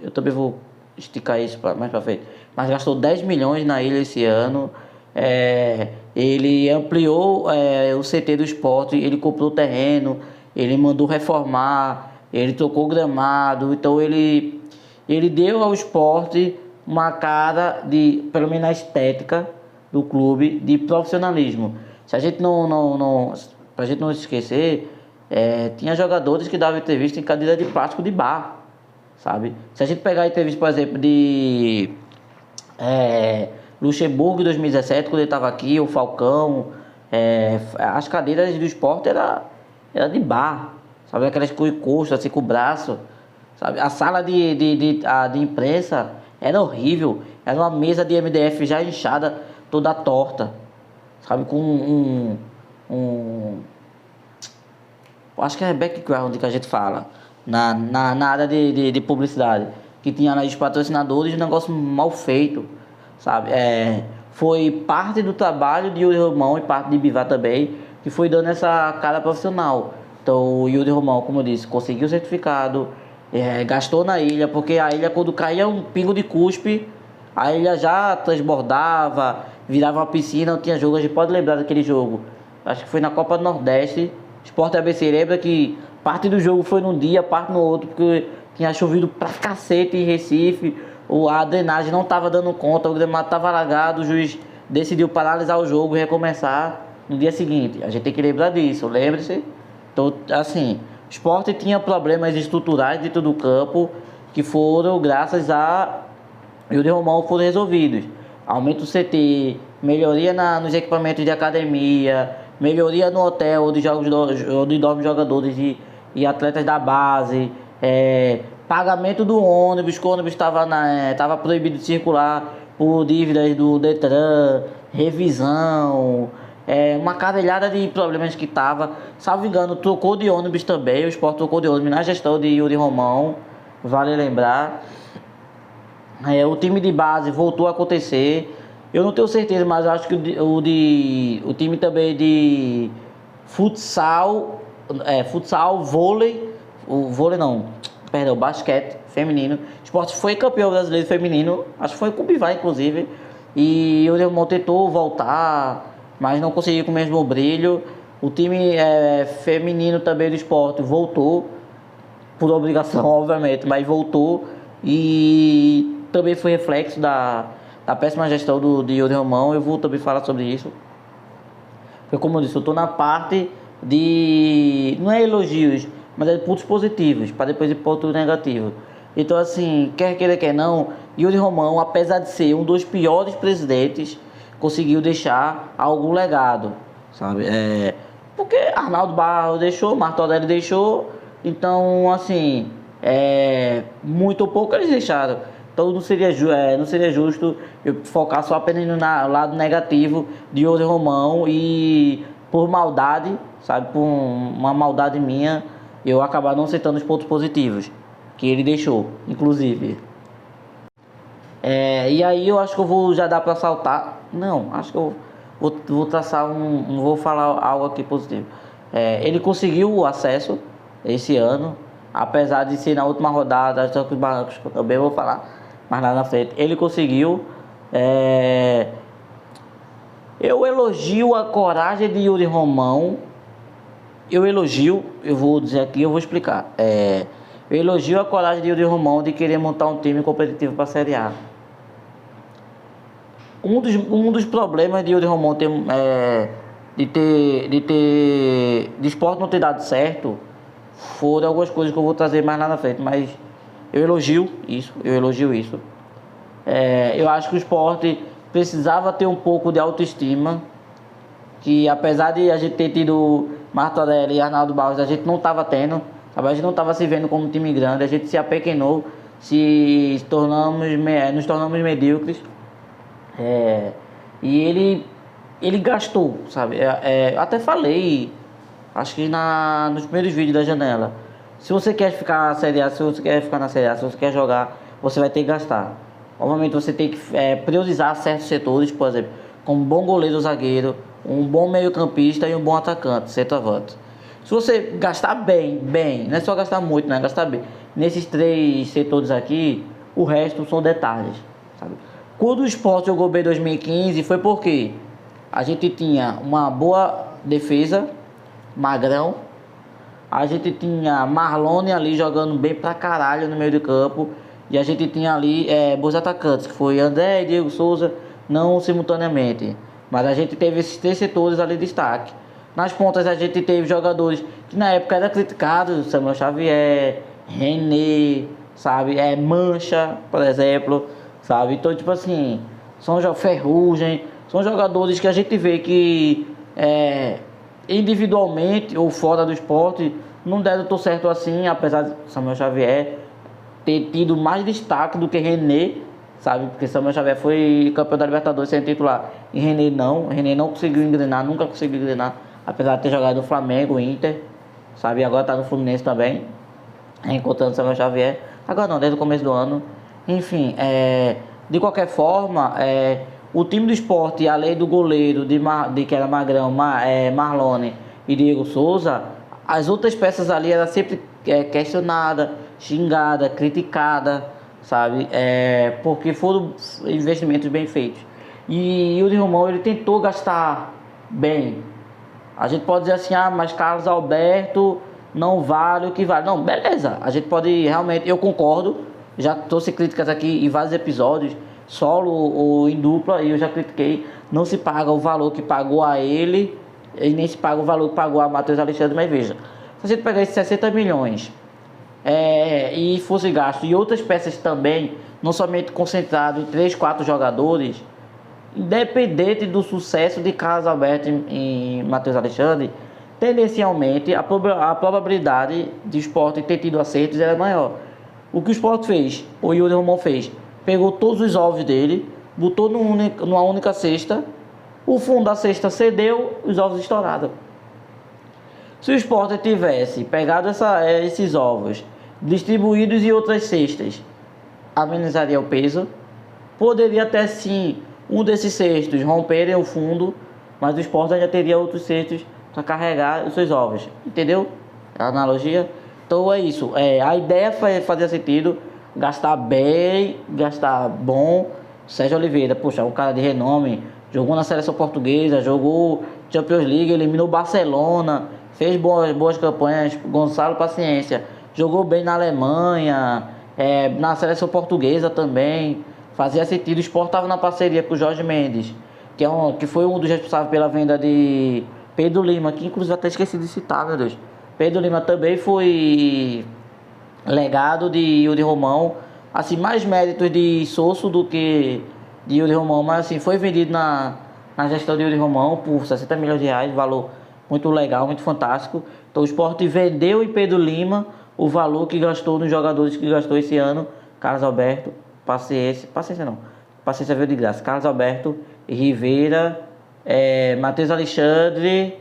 eu também vou esticar isso mais para frente, mas gastou 10 milhões na ilha esse ano. Ele ampliou o CT do esporte, ele comprou terreno, ele mandou reformar, ele trocou gramado, então ele deu ao esporte uma cara de, pelo menos na estética do clube, de profissionalismo. Se a gente pra gente não esquecer, tinha jogadores que davam entrevista em cadeira de plástico de bar, sabe? Se a gente pegar a entrevista, por exemplo, de Luxemburgo em 2017, quando ele estava aqui, o Falcão, as cadeiras do esporte era de bar, sabe? Aquelas com encosto, assim, com o braço, sabe? A sala de imprensa era horrível, era uma mesa de MDF já inchada, toda torta, sabe? Com acho que é background que a gente fala na área de publicidade, que tinha os patrocinadores, um negócio mal feito, sabe? Foi parte do trabalho de Yuri Romão e parte de Bivar também, que foi dando essa cara profissional. Então o Yuri Romão, como eu disse, conseguiu o certificado, gastou na ilha, porque a ilha, quando caía um pingo de cuspe, a ilha já transbordava, virava uma piscina, não tinha jogo. A gente pode lembrar daquele jogo, acho que foi na Copa do Nordeste, Sport ABC. Lembra que parte do jogo foi num dia, parte no outro, porque tinha chovido pra cacete em Recife, a drenagem não estava dando conta, o gramado estava alagado, o juiz decidiu paralisar o jogo e recomeçar no dia seguinte. A gente tem que lembrar disso, lembre-se. Então, assim, o Sport tinha problemas estruturais dentro do campo que foram, graças a Yuri Romão, foram resolvidos. Aumento do CT, melhoria nos equipamentos de academia, melhoria no hotel onde dormem jogadores e atletas da base, pagamento do ônibus, que o ônibus estava proibido de circular por dívidas do Detran, revisão, uma caralhada de problemas que tava. Salvo engano, trocou de ônibus também, o Sport trocou de ônibus na gestão de Yuri Romão, vale lembrar. O time de base voltou a acontecer. Eu não tenho certeza, mas eu acho que o time também de futsal, vôlei, o vôlei não, perdão, basquete feminino. O Sport foi campeão brasileiro feminino, acho que foi com o Bivar, inclusive. E o Irmão tentou voltar, mas não conseguiu com o mesmo brilho. O time feminino também do Sport voltou, por obrigação, obviamente, mas voltou. E também foi reflexo da péssima gestão de Yuri Romão. Eu vou também falar sobre isso. Porque, como eu disse, eu estou na parte de... não é elogios, mas é pontos positivos, para depois ir para ponto negativo. Então, assim, quer queira, quer não, Yuri Romão, apesar de ser um dos piores presidentes, conseguiu deixar algum legado, sabe? Porque Arnaldo Barros deixou, Martorelli deixou, então, assim, muito ou pouco eles deixaram. Então não seria justo eu focar só apenas no lado negativo de Yuri Romão e por maldade, sabe, por uma maldade minha, eu acabar não citando os pontos positivos que ele deixou, inclusive. E aí eu acho que eu vou já dar para saltar. Não, acho que eu vou traçar vou falar algo aqui positivo. Ele conseguiu o acesso esse ano, apesar de ser na última rodada, acho que os barrancos que eu também vou falar mais lá na frente, ele conseguiu. Eu elogio a coragem de Yuri Romão. Eu vou dizer aqui, eu vou explicar. Eu elogio a coragem de Yuri Romão de querer montar um time competitivo para a Série A. Um dos problemas de Yuri Romão de Sport não ter dado certo foram algumas coisas que eu vou trazer mais lá na frente, mas eu elogio isso. Eu acho que o Sport precisava ter um pouco de autoestima, que apesar de a gente ter tido Martorelli e Arnaldo Barros, a gente não estava tendo, sabe? A gente não estava se vendo como um time grande, a gente se apequenou, nos tornamos medíocres. E ele gastou, sabe? Até falei, acho que nos primeiros vídeos da janela, se você quer ficar na Série A, se você quer jogar, você vai ter que gastar. Obviamente você tem que priorizar certos setores, por exemplo, como um bom goleiro ou zagueiro, um bom meio campista e um bom atacante, centroavante. Se você gastar bem, não é só gastar muito, né? Gastar bem. Nesses 3 setores aqui, o resto são detalhes, sabe? Quando o Sport jogou bem em 2015, foi porque a gente tinha uma boa defesa, Magrão. A gente tinha Marlone ali jogando bem pra caralho no meio do campo. E a gente tinha ali bons atacantes, que foi André e Diego Souza, não simultaneamente. Mas a gente teve esses 3 setores ali de destaque. Nas pontas a gente teve jogadores que na época eram criticados, Samuel Xavier, René, sabe? Mancha, por exemplo, sabe? Então, tipo assim, Ferrugem, são jogadores que a gente vê que individualmente ou fora do esporte não deram tão certo assim, apesar de Samuel Xavier ter tido mais destaque do que René, sabe? Porque Samuel Xavier foi campeão da Libertadores sem titular e René não conseguiu engrenar, nunca conseguiu engrenar, apesar de ter jogado no Flamengo, Inter, sabe? E agora tá no Fluminense também, encontrando Samuel Xavier, agora não, desde o começo do ano. Enfim, de qualquer forma, o time do Sport, além do goleiro que era Magrão, Marlone e Diego Souza, as outras peças ali eram sempre questionada, xingada, criticada, sabe? Porque foram investimentos bem feitos. E Yuri Romão, ele tentou gastar bem. A gente pode dizer assim, mas Carlos Alberto não vale o que vale. Não, beleza. A gente pode realmente, eu concordo. Já trouxe críticas aqui em vários episódios, solo ou em dupla, e eu já critiquei. Não se paga o valor que pagou a ele e nem se paga o valor que pagou a Matheus Alexandre. Mas veja, se a gente pegar esses 60 milhões e fosse gasto e outras peças também, não somente concentrado em 3, 4 jogadores, independente do sucesso de Carlos Alberto e Matheus Alexandre, tendencialmente a probabilidade de Sport ter tido acertos era maior. O que o Sport fez, o Yuri Romão fez, pegou todos os ovos dele, botou numa única cesta, o fundo da cesta cedeu, os ovos estouraram. Se o Sport tivesse pegado esses ovos, distribuídos em outras cestas, amenizaria o peso. Poderia até sim um desses cestos romperem o fundo, mas o Sport ainda teria outros cestos para carregar os seus ovos. Entendeu a analogia? Então é isso. A ideia fazia sentido, gastar bem, gastar bom. Sérgio Oliveira, poxa, um cara de renome, jogou na seleção portuguesa, jogou Champions League, eliminou Barcelona, fez boas campanhas. Gonçalo Paciência jogou bem na Alemanha, na seleção portuguesa também. Fazia sentido. O Sport estava na parceria com o Jorge Mendes, que foi um dos responsáveis pela venda de Pedro Lima, que inclusive até esqueci de citar, meu Deus. Pedro Lima também foi legado de Yuri Romão. Assim, mais méritos de Sosso do que de Yuri Romão, mas assim, foi vendido na gestão de Yuri Romão por 60 milhões de reais, valor muito legal, muito fantástico. Então o Sport vendeu em Pedro Lima o valor que gastou nos jogadores que gastou esse ano. Carlos Alberto, Paciência veio de graça, Carlos Alberto, Rivera, Matheus Alexandre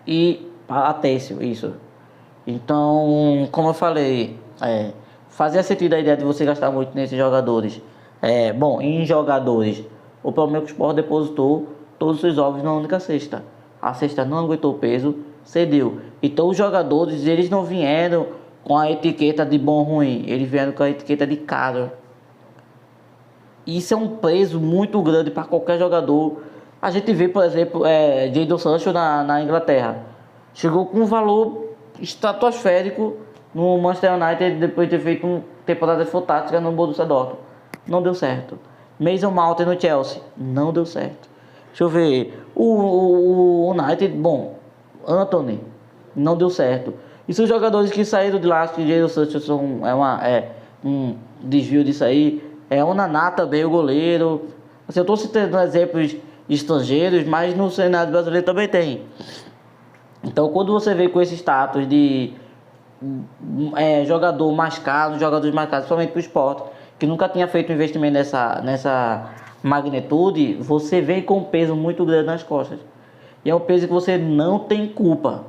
e Atécio, isso. Então, como eu falei, fazia sentido a ideia de você gastar muito nesses jogadores. Em jogadores, o problema é que o Sport depositou todos os seus ovos na única cesta. A cesta não aguentou o peso, cedeu. Então os jogadores, eles não vieram com a etiqueta de bom ou ruim, eles vieram com a etiqueta de caro. Isso é um peso muito grande para qualquer jogador. A gente vê, por exemplo, Jadon Sancho na Inglaterra. Chegou com um valor estratosférico no Manchester United depois de ter feito uma temporada fantástica no Borussia Dortmund. Não deu certo. Mason Mount no Chelsea. Não deu certo. Deixa eu ver. O United, Antony. Não deu certo. E são jogadores que saíram de lá, acho que Jadon Sancho um desvio disso aí. O Naná também, o goleiro. Assim, eu estou citando exemplos estrangeiros, mas no cenário brasileiro também tem. Então, quando você vem com esse status de jogadores mais caros, principalmente para o Sport, que nunca tinha feito um investimento nessa magnitude, você vem com um peso muito grande nas costas. E é um peso que você não tem culpa.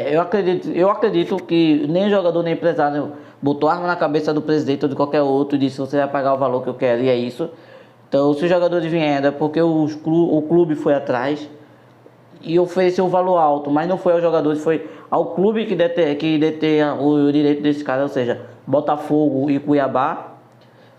Eu acredito que nem o jogador nem o empresário botou arma na cabeça do presidente ou de qualquer outro e disse: você vai pagar o valor que eu quero, e é isso. Então, se os jogadores vieram, é porque o clube foi atrás e ofereceu um valor alto, mas não foi aos jogadores, foi ao clube que detenha o direito desses caras, ou seja, Botafogo e Cuiabá.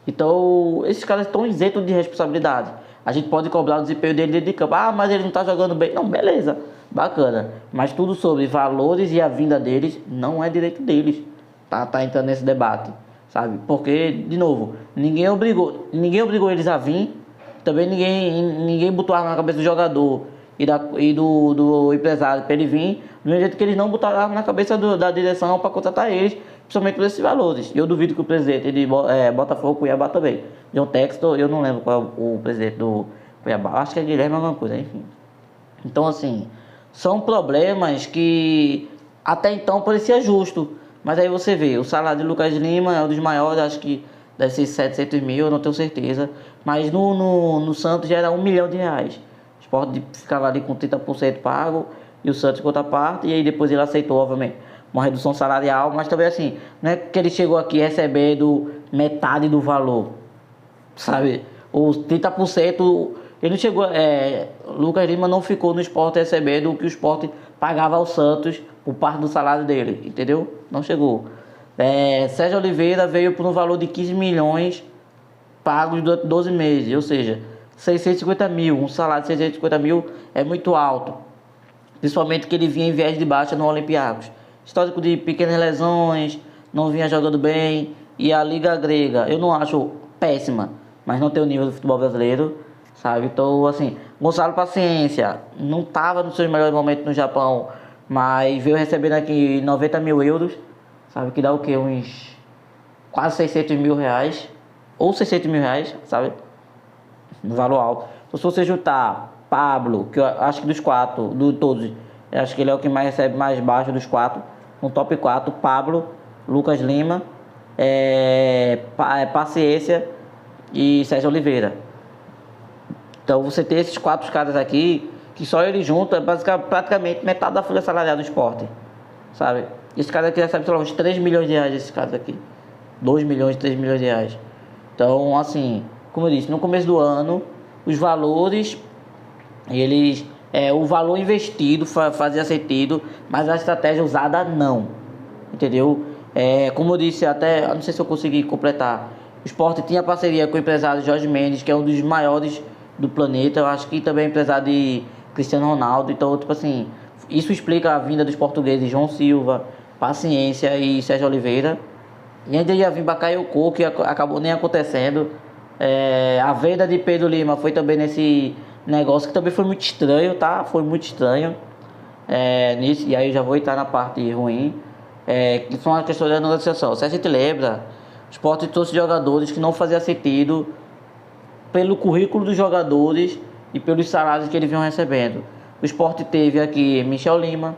Então, esses caras estão isentos de responsabilidade. A gente pode cobrar o desempenho dele dentro de campo. Mas ele não está jogando bem. Não, beleza, bacana. Mas tudo sobre valores e a vinda deles não é direito deles. Tá entrando nesse debate, sabe? Porque, de novo, ninguém obrigou eles a vir. Também ninguém botou arma na cabeça do jogador e do empresário para ele vir. Do mesmo jeito que eles não botaram arma na cabeça da direção para contratar eles, principalmente por esses valores. Eu duvido que o presidente de Botafogo, Cuiabá também. John Textor, eu não lembro qual é o presidente do Cuiabá. Acho que é Guilherme alguma coisa, enfim. Então, assim, são problemas que até então parecia justo. Mas aí você vê, o salário de Lucas Lima é um dos maiores, acho que deve ser 700 mil, eu não tenho certeza. Mas no Santos já era R$1 milhão. O Sport ficava ali com 30% pago e o Santos com outra parte. E aí depois ele aceitou, obviamente, uma redução salarial. Mas também assim, não é que ele chegou aqui recebendo metade do valor, sabe? Os 30%, ele não chegou... Lucas Lima não ficou no Sport recebendo o que o Sport pagava ao Santos por parte do salário dele, entendeu? Não chegou. Sérgio Oliveira veio por um valor de 15 milhões pagos durante 12 meses, ou seja, 650 mil. Um salário de 650 mil é muito alto, principalmente que ele vinha em viés de baixa no Olympiacos. Histórico de pequenas lesões, não vinha jogando bem. E a Liga Grega, eu não acho péssima, mas não tem o nível do futebol brasileiro, sabe? Então, assim, Gonçalo Paciência não estava nos seus melhores momentos no Japão, mas veio recebendo aqui 90 mil euros, sabe? Que dá o quê? Uns quase 600 mil reais, ou 600 mil reais, sabe? No valor alto. Então, se você juntar Pablo, que eu acho que dos quatro, todos, eu acho que ele é o que mais recebe mais baixo dos quatro, no top 4, Pablo, Lucas Lima, Paciência e Sérgio Oliveira. Então você tem esses 4 caras aqui, que só eles juntos é praticamente metade da folha salarial do Sport, sabe? Esse cara aqui recebe, sei lá, uns 3 milhões de reais, esses caras aqui. 2 milhões, 3 milhões de reais. Então, assim, como eu disse, no começo do ano, os valores, o valor investido fazia sentido, mas a estratégia usada não, entendeu? Como eu disse, até, não sei se eu consegui completar, o Sport tinha parceria com o empresário Jorge Mendes, que é um dos maiores do planeta, eu acho que também é empresário de Cristiano Ronaldo, então, tipo assim, isso explica a vinda dos portugueses João Silva, Paciência e Sérgio Oliveira. E ainda ia vir Bakayoko, que acabou nem acontecendo. A venda de Pedro Lima foi também nesse negócio, que também foi muito estranho, tá? Foi muito estranho. Nisso, e aí eu já vou entrar na parte ruim, que são as questões da negociação. Se a gente lembra, o Sport trouxe jogadores que não fazia sentido pelo currículo dos jogadores e pelos salários que eles vinham recebendo. O Sport teve aqui Michel Lima,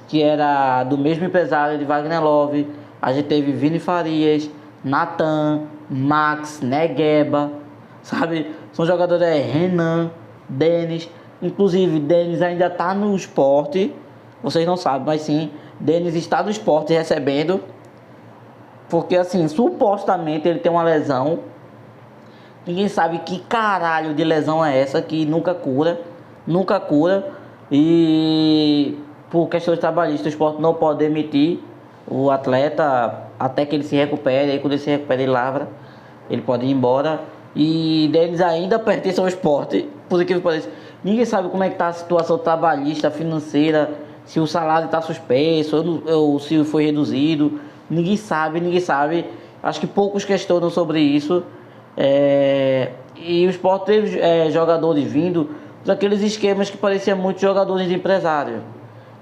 que era do mesmo empresário de Wagner Love. A gente teve Vini Farias, Natan, Max, Negueba, sabe? São jogadores, Renan, Denis. Inclusive, Denis ainda tá no Sport. Vocês não sabem, mas sim, Denis está no Sport recebendo. Porque, assim, supostamente ele tem uma lesão. Ninguém sabe que caralho de lesão é essa, que nunca cura. Nunca cura. E por questões trabalhistas, o Sport não pode demitir o atleta até que ele se recupere. Aí quando ele se recupera, ele lavra, ele pode ir embora. E Denis ainda pertence ao Sport, por que pareça. Ninguém sabe como é que está a situação trabalhista, financeira, se o salário está suspenso ou se foi reduzido. Ninguém sabe. Acho que poucos questionam sobre isso. E o Sport teve jogadores vindo daqueles esquemas que pareciam muito jogadores de empresário.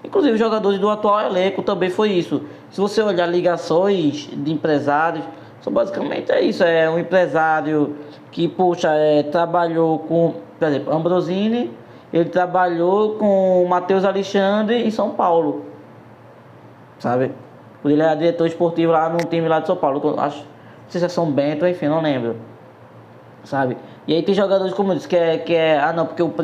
Inclusive os jogadores do atual elenco também foi isso. Se você olhar ligações de empresários, são basicamente isso. É um empresário que, trabalhou com, por exemplo, Ambrosini, ele trabalhou com o Matheus Alexandre em São Paulo, sabe? Ele era diretor esportivo lá no time lá de São Paulo. Acho, não sei se é São Bento, enfim, não lembro, sabe? E aí tem jogadores como isso, porque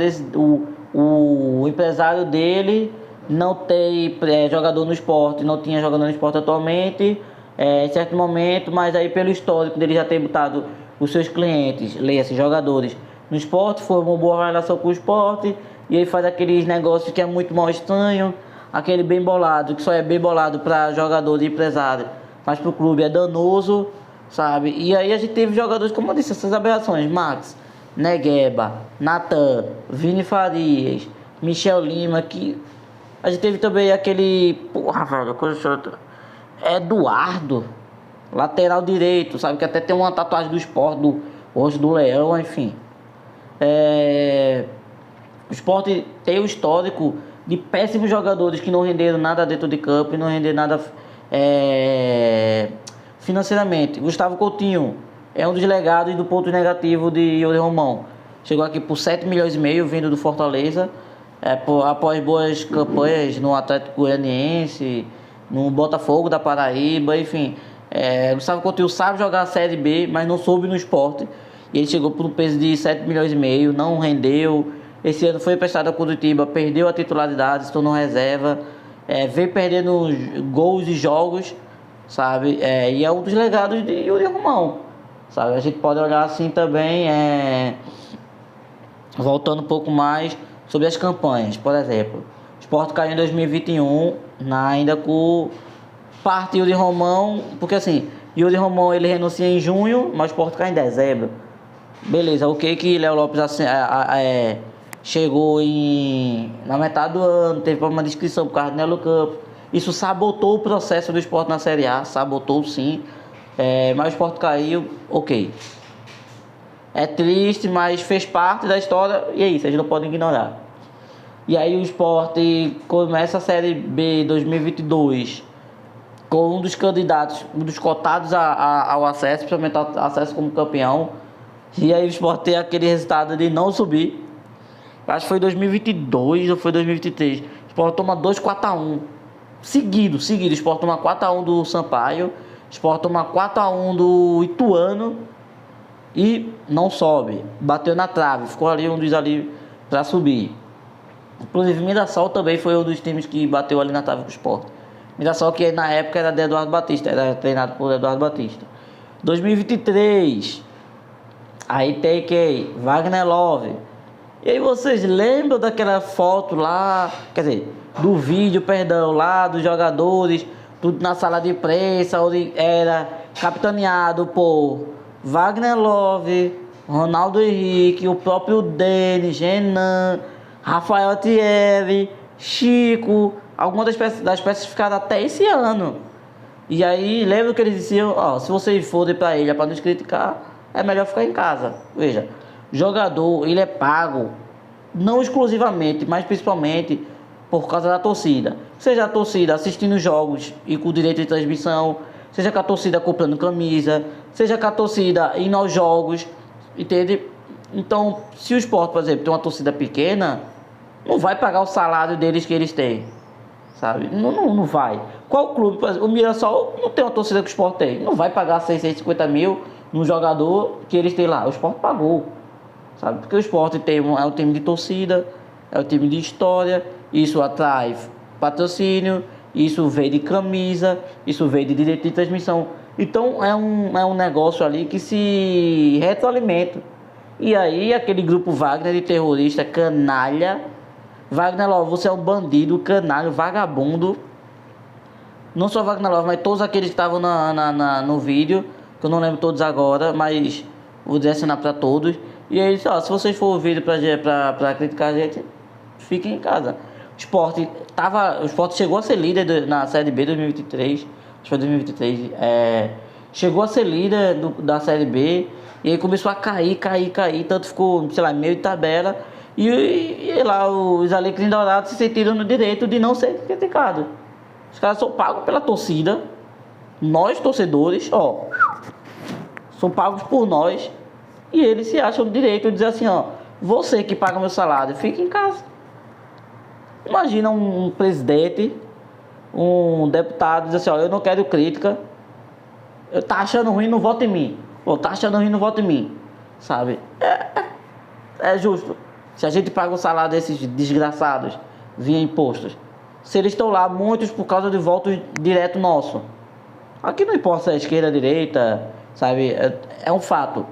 o empresário dele não tem jogador no Sport, não tinha jogador no Sport atualmente, em certo momento, mas aí pelo histórico dele já ter botado os seus clientes, leia-se, jogadores, no Sport, formou uma boa relação com o Sport, e aí faz aqueles negócios que é muito mal estranho, aquele bem bolado, que só é bem bolado para jogador e empresário, mas pro clube é danoso, sabe? E aí a gente teve jogadores, como eu disse, essas aberrações, Max, Negueba, Natan, Vini Farias, Michel Lima, que a gente teve também aquele, Eduardo, lateral direito, sabe, que até tem uma tatuagem do Sport, do rosto do leão, enfim. O Sport tem o histórico de péssimos jogadores que não renderam nada dentro de campo e não renderam nada financeiramente. Gustavo Coutinho é um dos legados e do ponto negativo de Yuri Romão. Chegou aqui por 7 milhões e meio vindo do Fortaleza, após boas campanhas no Atlético Goianiense, no Botafogo da Paraíba, enfim. Gustavo Coutinho sabe jogar a Série B, mas não soube no Sport. E ele chegou por um peso de 7 milhões e meio, não rendeu. Esse ano foi emprestado a Curitiba, perdeu a titularidade, se tornou reserva. Veio perdendo gols e jogos, sabe? E é um dos legados de Yuri Romão, sabe? A gente pode olhar assim também, voltando um pouco mais sobre as campanhas. Por exemplo, o Sport caiu em 2021, ainda com parte Yuri Romão, porque assim, Yuri Romão ele renuncia em junho, mas o Sport cai em dezembro. Beleza, ok que Léo Lopes chegou na metade do ano, teve problema de inscrição por causa do Nelo Campos. Isso sabotou o processo do Sport na Série A, sabotou sim, mas o Sport caiu, ok. É triste, mas fez parte da história e é isso, a gente não pode ignorar. E aí o Sport começa a Série B 2022 com um dos candidatos, um dos cotados ao acesso, principalmente ao acesso como campeão. E aí o Sport tem aquele resultado de não subir. Acho que foi 2022 ou foi 2023. O Sport toma 2-4-1. Seguido. O Sport toma 4-1 do Sampaio. O Sport toma 4-1 do Ituano. e não sobe. Bateu na trave, ficou ali um dos ali para subir. Inclusive Mirassol também foi um dos times que bateu ali na trave com o Sport. Mirassol que na época era de Eduardo Batista, era treinado por Eduardo Batista. 2023, aí tem quem? Wagner Love. E aí vocês lembram daquela foto lá, quer dizer, do vídeo, perdão, lá dos jogadores, tudo na sala de imprensa, onde era capitaneado por Wagner Love, Ronaldo Henrique, o próprio Denis, Renan, Rafael Thierry, Chico, algumas das peças ficaram até esse ano. E aí, lembra que eles diziam, ó, se vocês forem pra ilha para nos criticar, é melhor ficar em casa. Veja, jogador, ele é pago, não exclusivamente, mas principalmente por causa da torcida. Seja a torcida assistindo jogos e com direito de transmissão, seja com a torcida comprando camisa, seja com a torcida indo aos jogos, entende? Então, se o Sport, por exemplo, tem uma torcida pequena, não vai pagar o salário deles que eles têm, sabe? Não vai. Qual clube, por exemplo, o Mirassol não tem uma torcida que o Sport tem, não vai pagar 650 mil num jogador que eles têm lá, o Sport pagou, sabe? Porque o Sport é um time de torcida, é um time de história, isso atrai patrocínio, isso veio de camisa, isso veio de direito de transmissão. Então é um negócio ali que se retroalimenta. E aí aquele grupo Wagner de terrorista, canalha, Wagner Love, você é um bandido, canalha, vagabundo. Não só Wagner Love, mas todos aqueles que estavam no vídeo, que eu não lembro todos agora, mas vou direcionar para todos. E aí, ó, se vocês for ouvido para criticar a gente, fiquem em casa. O Sport chegou a ser líder na Série B 2023, acho que foi 2023, chegou a ser líder da Série B, e aí começou a cair, tanto ficou, sei lá, meio de tabela, e lá os Alecrim Dourados se sentiram no direito de não ser criticados. Os caras são pagos pela torcida, nós torcedores, ó, são pagos por nós, e eles se acham no direito de dizer assim, ó, você que paga meu salário, fica em casa. Imagina um presidente, um deputado diz assim, ó, eu não quero crítica, eu tá achando ruim, não vota em mim. Pô, tá achando ruim, não vota em mim, sabe? É justo. Se a gente paga o salário desses desgraçados via impostos, se eles estão lá, muitos por causa de votos direto nosso. Aqui não importa se é esquerda, direita, sabe? É um fato.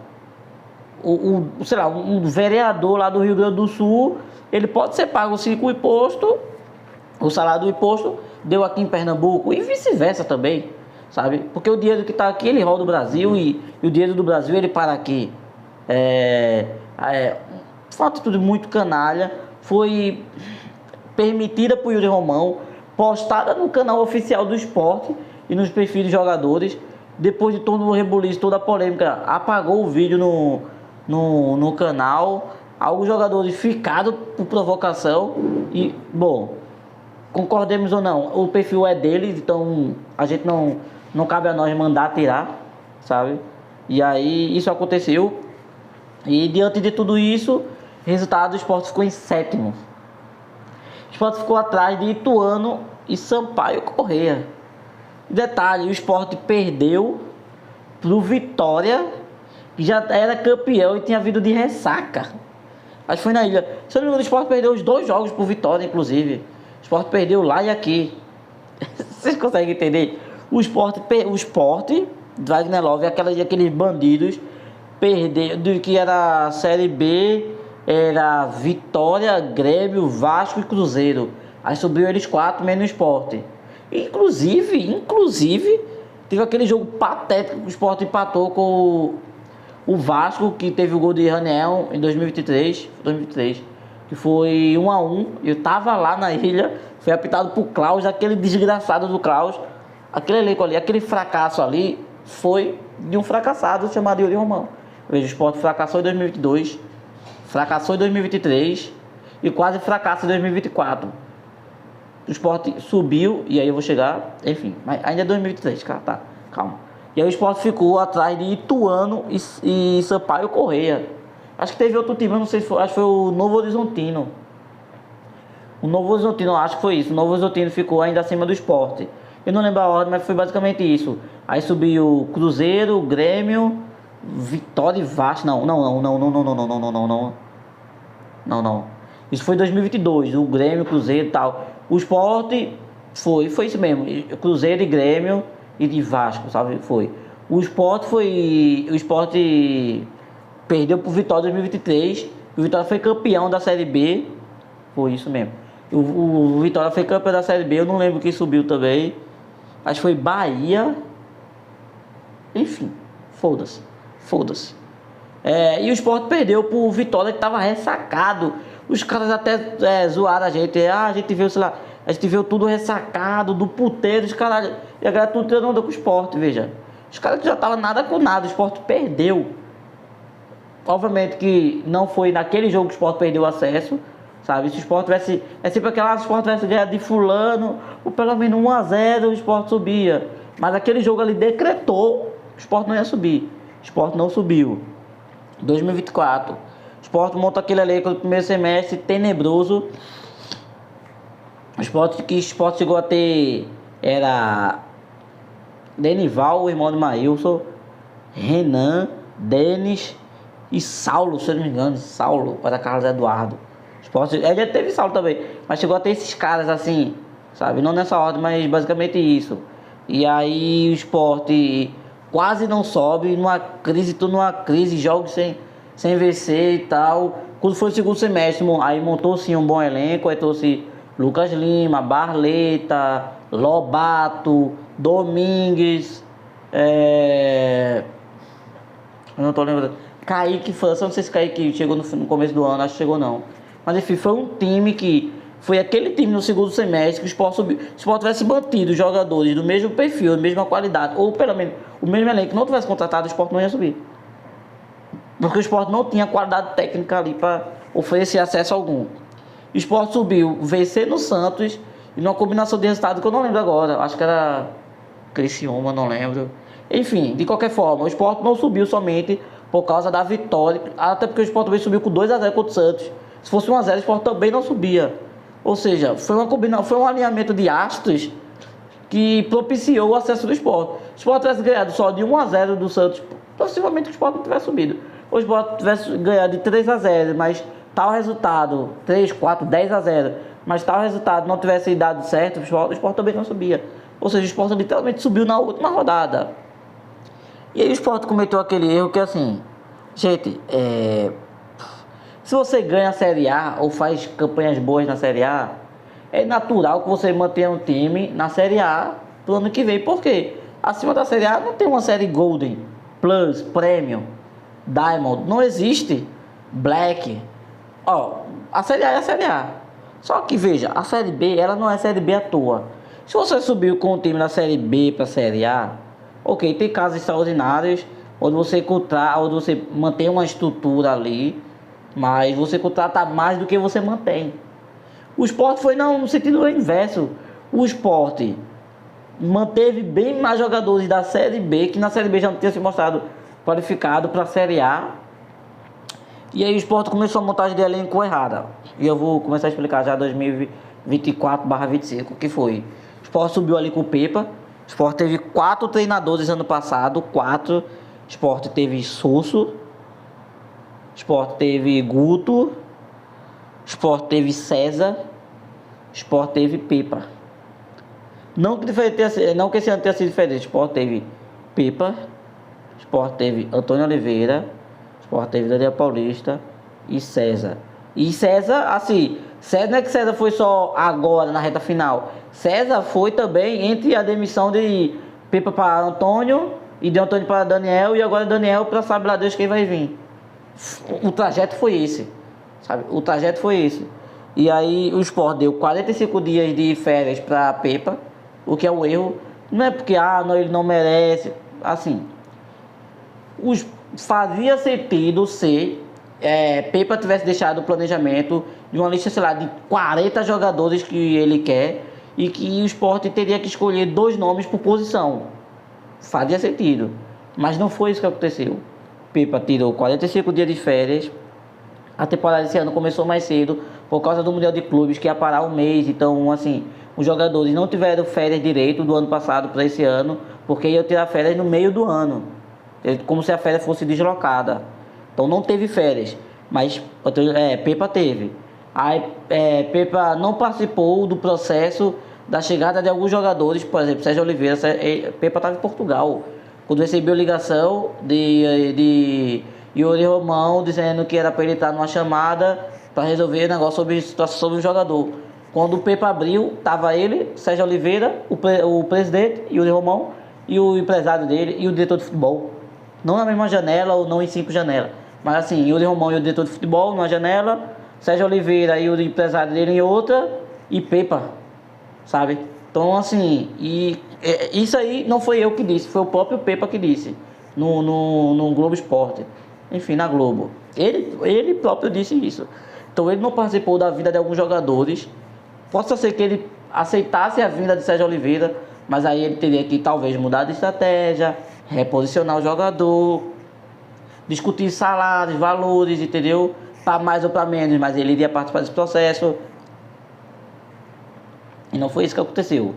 Sei lá, um vereador lá do Rio Grande do Sul, ele pode ser pago sim com o imposto, o salário do imposto deu aqui em Pernambuco, e vice-versa também, sabe? Porque o dinheiro que está aqui, ele roda o Brasil, e o dinheiro do Brasil, ele para aqui. Foi uma atitude muito canalha, foi permitida por Yuri Romão, postada no canal oficial do Sport e nos perfis dos jogadores. Depois de todo o rebuliço, toda a polêmica, apagou o vídeo no canal. Alguns jogadores ficaram por provocação e, bom, concordemos ou não, o perfil é deles, então a gente não cabe a nós mandar tirar, sabe? E aí isso aconteceu, e diante de tudo isso, resultado, o Sport ficou em sétimo. O Sport ficou atrás de Ituano e Sampaio Corrêa. Detalhe, o Sport perdeu pro Vitória, que já era campeão e tinha vindo de ressaca. Acho que foi na ilha. Se eu não me engano, o Sport perdeu os 2 jogos por Vitória, inclusive. O Sport perdeu lá e aqui. Vocês conseguem entender? O Sport Wagner Love, aqueles bandidos, perdeu, do que era a Série B, era Vitória, Grêmio, Vasco e Cruzeiro. Aí subiu eles 4, menos o Sport. Inclusive, teve aquele jogo patético que o Sport empatou com o Vasco, que teve o gol de Raniel em 2023, que foi 1-1. Eu tava lá na ilha, foi apitado por Klaus, aquele desgraçado do Klaus. Aquele elenco ali, aquele fracasso ali, foi de um fracassado chamado Yuri Romão. Veja, o Sport fracassou em 2022, fracassou em 2023 e quase fracassa em 2024. O Sport subiu, e aí eu vou chegar, enfim, mas ainda é 2023, cara, tá, calma. E aí o Sport ficou atrás de Ituano e Sampaio Corrêa. Acho que teve outro time, eu não sei se foi, acho que foi o Novo Horizontino. O Novo Horizontino, acho que foi isso. O Novo Horizontino ficou ainda acima do Sport. Eu não lembro a ordem, mas foi basicamente isso. Aí subiu o Cruzeiro, o Grêmio, Vitória e Vasco, não. Isso foi em 2022, o Grêmio, Cruzeiro e tal. O Sport foi isso mesmo, Cruzeiro e Grêmio e de Vasco, sabe? Foi. O Sport perdeu pro Vitória em 2023, o Vitória foi campeão da Série B, foi isso mesmo. O Vitória foi campeão da Série B, eu não lembro quem subiu também. Acho que foi Bahia. Enfim, foda-se. E o Sport perdeu pro Vitória que tava ressacado. Os caras até zoaram a gente. A gente viu, sei lá, a gente viu tudo ressacado, do puteiro, os caras. E a galera tudo treinando com o Sport, veja. Os caras que já estavam nada com nada, o Sport perdeu. Obviamente que não foi naquele jogo que o Sport perdeu o acesso, sabe? Se o Sport tivesse. É sempre aquela, se o Sport tivesse ganhado de fulano, ou pelo menos 1-0 o Sport subia. Mas aquele jogo ali decretou, o Sport não ia subir. O Sport não subiu. 2024. O Sport monta aquele elenco do primeiro semestre tenebroso. O Sport chegou a ter. Era Denival, o irmão de Maílson, Renan, Denis e Saulo, se eu não me engano. Saulo, para Carlos Eduardo. Ele já teve Saulo também, mas chegou a ter esses caras assim, sabe? Não nessa ordem, mas basicamente isso. E aí o Sport quase não sobe, numa crise, jogos sem vencer e tal. Quando foi o segundo semestre, aí montou-se um bom elenco, aí trouxe Lucas Lima, Barleta, Lobato, Domingues, eu não tô lembrando. Kaique França, não sei se Kaique chegou no começo do ano, acho que chegou não. Mas enfim, foi um time que... Foi aquele time no segundo semestre que o Sport subiu. Se o Sport tivesse mantido os jogadores do mesmo perfil, da mesma qualidade, ou pelo menos o mesmo elenco, não tivesse contratado, o Sport não ia subir. Porque o Sport não tinha qualidade técnica ali para oferecer acesso algum. O Sport subiu vencendo o Santos e numa combinação de resultados que eu não lembro agora. Acho que era Criciúma, não lembro. Enfim, de qualquer forma, o Sport não subiu somente por causa da vitória. Até porque o Sport também subiu com 2-0 contra o Santos. Se fosse 1-0, o Sport também não subia. Ou seja, foi um alinhamento de astros que propiciou o acesso do Sport. Se o Sport tivesse ganhado só de 1-0 do Santos, possivelmente o Sport não tivesse subido. Ou o Sport tivesse ganhado de 3-0, mas tal resultado, 3, 4, 10-0, mas tal resultado não tivesse dado certo, o Sport também não subia. Ou seja, o Sport literalmente subiu na última rodada. E aí o Sport cometeu aquele erro que assim, gente, se você ganha a Série A ou faz campanhas boas na Série A, é natural que você mantenha um time na Série A pro ano que vem. Por quê? Acima da Série A não tem uma série Golden, Plus, Premium, Diamond. Não existe Black. A Série A é a Série A. Só que veja, a Série B, ela não é Série B à toa. Se você subiu com o time da Série B para a Série A, ok, tem casos extraordinários onde você mantém uma estrutura ali, mas você contrata mais do que você mantém. O Sport foi no sentido inverso. O Sport manteve bem mais jogadores da Série B, que na Série B já não tinha se mostrado qualificado para a Série A. E aí o Sport começou a montagem de elenco errada. E eu vou começar a explicar já 2024/25 o que foi. O Sport subiu ali com o Pepa. O Sport teve 4 treinadores ano passado, 4. O Sport teve Sosso. Sport teve Guto, Sport teve César, Sport teve Pepa. Não que esse ano tenha sido diferente. Sport teve Pepa, Sport teve Antônio Oliveira, Sport teve Daniel Paulista e César. E César, assim, não é que César foi só agora na reta final. César foi também entre a demissão de Pepa para Antônio e de Antônio para Daniel, e agora Daniel para sabe lá Deus quem vai vir. O trajeto foi esse, sabe? O trajeto foi esse. E aí o Sport deu 45 dias de férias para Pepa, o que é um erro. Não é porque não, ele não merece. Assim, fazia sentido se Pepa tivesse deixado o planejamento de uma lista, sei lá, de 40 jogadores que ele quer, e que o Sport teria que escolher 2 nomes por posição. Fazia sentido, mas não foi isso que aconteceu. Pepa tirou 45 dias de férias. A temporada desse ano começou mais cedo por causa do Mundial de Clubes, que ia parar um mês. Então, assim, os jogadores não tiveram férias direito do ano passado para esse ano, porque iam tirar férias no meio do ano. como se a férias fosse deslocada. Então não teve férias, mas Pepa teve. Aí Pepa não participou do processo da chegada de alguns jogadores, por exemplo, Sérgio Oliveira. Pepa estava em Portugal quando recebeu ligação de Yuri Romão dizendo que era para ele estar numa chamada para resolver negócio sobre situação sobre o jogador. Quando o Pepa abriu, estava ele, Sérgio Oliveira, o presidente, Yuri Romão, e o empresário dele e o diretor de futebol. Não na mesma janela ou não em 5 janelas. Mas assim, Yuri Romão e o diretor de futebol numa janela, Sérgio Oliveira e o empresário dele em outra, e Pepa, sabe? Então assim, isso aí não foi eu que disse, foi o próprio Pepa que disse, no Globo Esporte. Enfim, na Globo. Ele próprio disse isso. Então ele não participou da vida de alguns jogadores. Possa ser que ele aceitasse a vinda de Sérgio Oliveira, mas aí ele teria que talvez mudar de estratégia, reposicionar o jogador, discutir salários, valores, entendeu? Para mais ou para menos, mas ele iria participar desse processo. E não foi isso que aconteceu.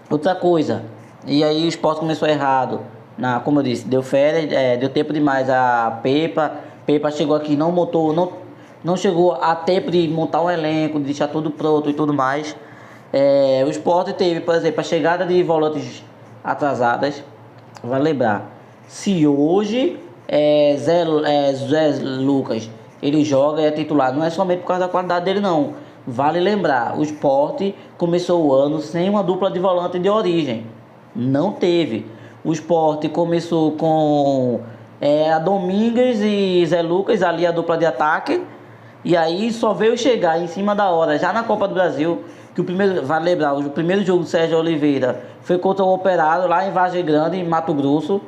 Outra coisa, e aí o Sport começou errado. Como eu disse, deu férias, deu tempo demais a Pepa. Pepa chegou aqui, não chegou a tempo de montar um elenco, de deixar tudo pronto e tudo mais. O Sport teve, por exemplo, a chegada de volantes atrasadas. Vai lembrar, se hoje Zé Lucas ele joga e é titular, não é somente por causa da qualidade dele não. Vale lembrar, o Sport começou o ano sem uma dupla de volante de origem. Não teve. O Sport começou com a Domingues e Zé Lucas, ali a dupla de ataque. E aí só veio chegar em cima da hora, já na Copa do Brasil, que vale lembrar, o primeiro jogo do Sérgio Oliveira foi contra o Operário, lá em Vargem Grande, em Mato Grosso.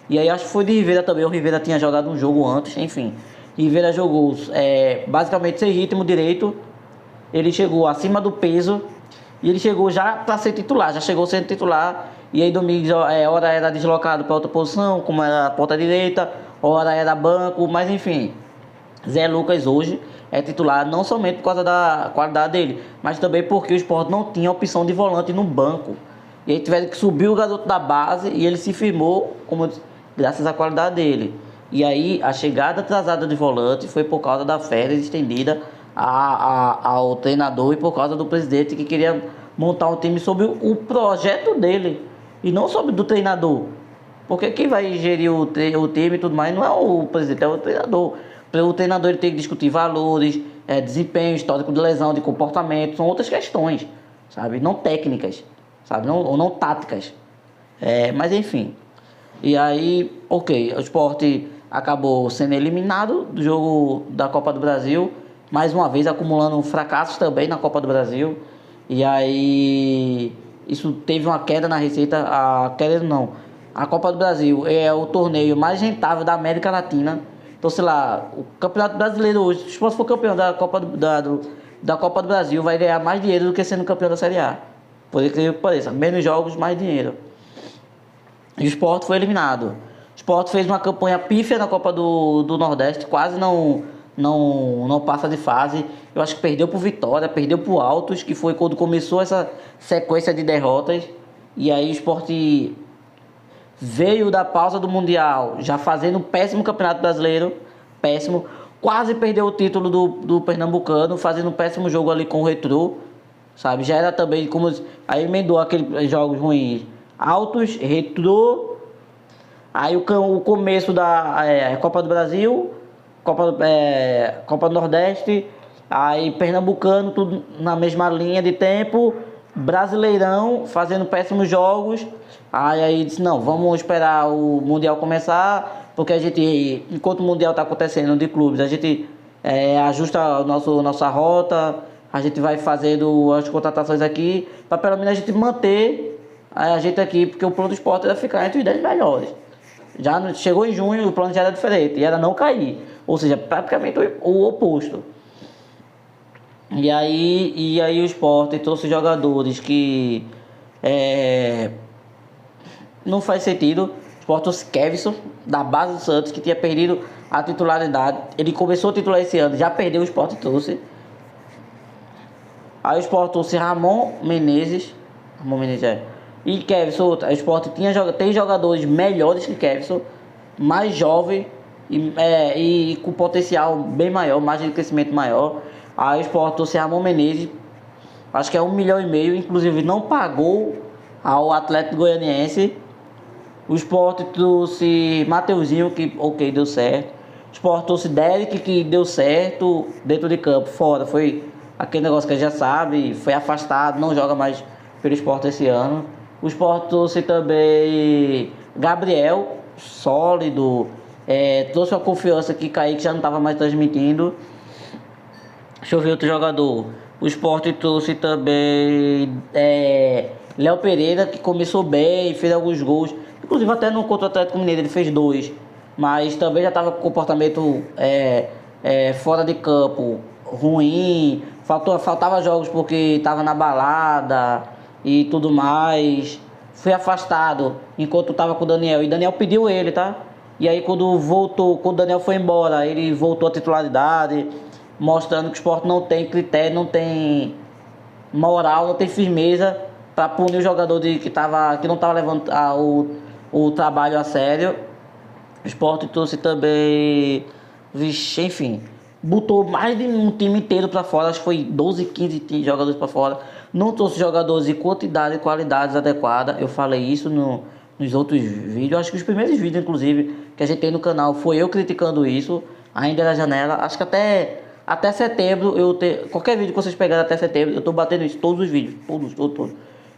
E aí acho que foi de Rivera também, o Rivera tinha jogado um jogo antes, enfim. Rivera jogou basicamente sem ritmo direito. Ele chegou acima do peso e ele chegou já para ser titular, já chegou sendo titular. E aí Domingos, hora era deslocado para outra posição, como era a ponta direita, hora era banco, mas enfim. Zé Lucas hoje é titular não somente por causa da qualidade dele, mas também porque o Sport não tinha opção de volante no banco. E aí tiveram que subir o garoto da base e ele se firmou graças à qualidade dele. E aí a chegada atrasada de volante foi por causa da férias estendida ao treinador e por causa do presidente que queria montar um time sobre o projeto dele e não sobre do treinador. Porque quem vai gerir o time e tudo mais não é o presidente, é o treinador. O treinador ele tem que discutir valores, desempenho, histórico de lesão, de comportamento, são outras questões, sabe? Não técnicas, sabe? Não táticas. Mas enfim. E aí, ok, o Sport acabou sendo eliminado do jogo da Copa do Brasil, mais uma vez acumulando fracassos também na Copa do Brasil. E aí isso teve uma queda na receita. A Copa do Brasil é o torneio mais rentável da América Latina. Então, sei lá, o Campeonato Brasileiro hoje, se for campeão da Copa do Brasil, vai ganhar mais dinheiro do que sendo campeão da Série A. Por incrível que pareça, menos jogos, mais dinheiro. E o Sport foi eliminado. O Sport fez uma campanha pífia na Copa do Nordeste, quase não passa de fase. Eu acho que perdeu pro Vitória, perdeu pro Altos, que foi quando começou essa sequência de derrotas. E aí o Sport veio da pausa do Mundial, já fazendo um péssimo Campeonato Brasileiro, péssimo. Quase perdeu o título do Pernambucano, fazendo um péssimo jogo ali com o Retrô, sabe? Já era também como... Aí emendou aqueles jogos ruins. Altos, Retrô, aí o começo da Copa do Brasil, Copa do Nordeste, aí Pernambucano, tudo na mesma linha de tempo, Brasileirão, fazendo péssimos jogos. Aí disse, não, vamos esperar o Mundial começar, porque a gente, enquanto o Mundial está acontecendo de clubes, a gente ajusta nossa rota, a gente vai fazendo as contratações aqui, para pelo menos a gente manter a gente aqui, porque o plano do Sport era ficar entre os 10 melhores. Já chegou em junho, o plano já era diferente, e era não cair, ou seja, praticamente o oposto. E aí o Sport trouxe jogadores que não faz sentido. O Sport trouxe Kevson, da base do Santos, que tinha perdido a titularidade. Ele começou a titular esse ano, já perdeu, o Sport trouxe. Aí o Sport trouxe Ramon Menezes E Kevson, o Sport tem jogadores melhores que Kevson, mais jovem e com potencial bem maior, margem de crescimento maior. Aí o Sport trouxe Ramon Menezes, acho que é 1,5 milhão, inclusive não pagou ao Atlético Goianiense. O Sport trouxe Mateuzinho, que ok, deu certo. O Sport trouxe Derek, que deu certo dentro de campo, fora. Foi aquele negócio que a gente já sabe, foi afastado, não joga mais pelo Sport esse ano. O Sport trouxe também Gabriel, sólido. Trouxe uma confiança que Kaique já não estava mais transmitindo. Deixa eu ver outro jogador. O Sport trouxe também Léo Pereira, que começou bem, fez alguns gols. Inclusive até no contra o Atlético Mineiro ele fez 2. Mas também já estava com comportamento fora de campo ruim. Faltava jogos porque estava na balada e tudo mais. Foi afastado enquanto estava com o Daniel. E Daniel pediu ele, tá? E aí quando o Daniel foi embora, ele voltou à titularidade, mostrando que o Sport não tem critério, não tem moral, não tem firmeza para punir o jogador que não estava levando o trabalho a sério. O Sport trouxe também, vixe, enfim, botou mais de um time inteiro para fora, acho que foi 12, 15 jogadores para fora. Não trouxe jogadores de quantidade e qualidades adequada. Eu falei isso nos outros vídeos, acho que os primeiros vídeos, inclusive, que a gente tem no canal, foi eu criticando isso, ainda na janela. Acho que até setembro, qualquer vídeo que vocês pegarem até setembro, eu tô batendo isso, todos os vídeos, todos.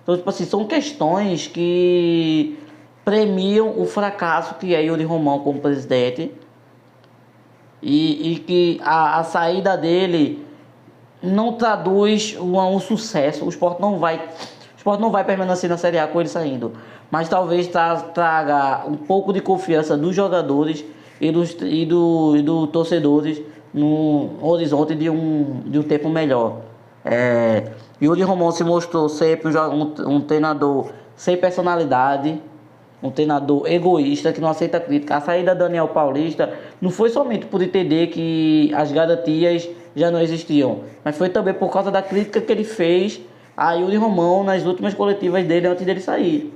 Então, tipo assim, são questões que premiam o fracasso que é Yuri Romão como presidente e que a saída dele não traduz um sucesso. O Sport não vai permanecer na Série A com ele saindo, mas talvez traga um pouco de confiança dos jogadores e dos torcedores no horizonte de um tempo melhor. Yuri Romão se mostrou sempre um treinador sem personalidade, um treinador egoísta que não aceita crítica. A saída da Daniel Paulista não foi somente por entender que as garantias já não existiam, mas foi também por causa da crítica que ele fez a Yuri Romão nas últimas coletivas dele antes dele sair.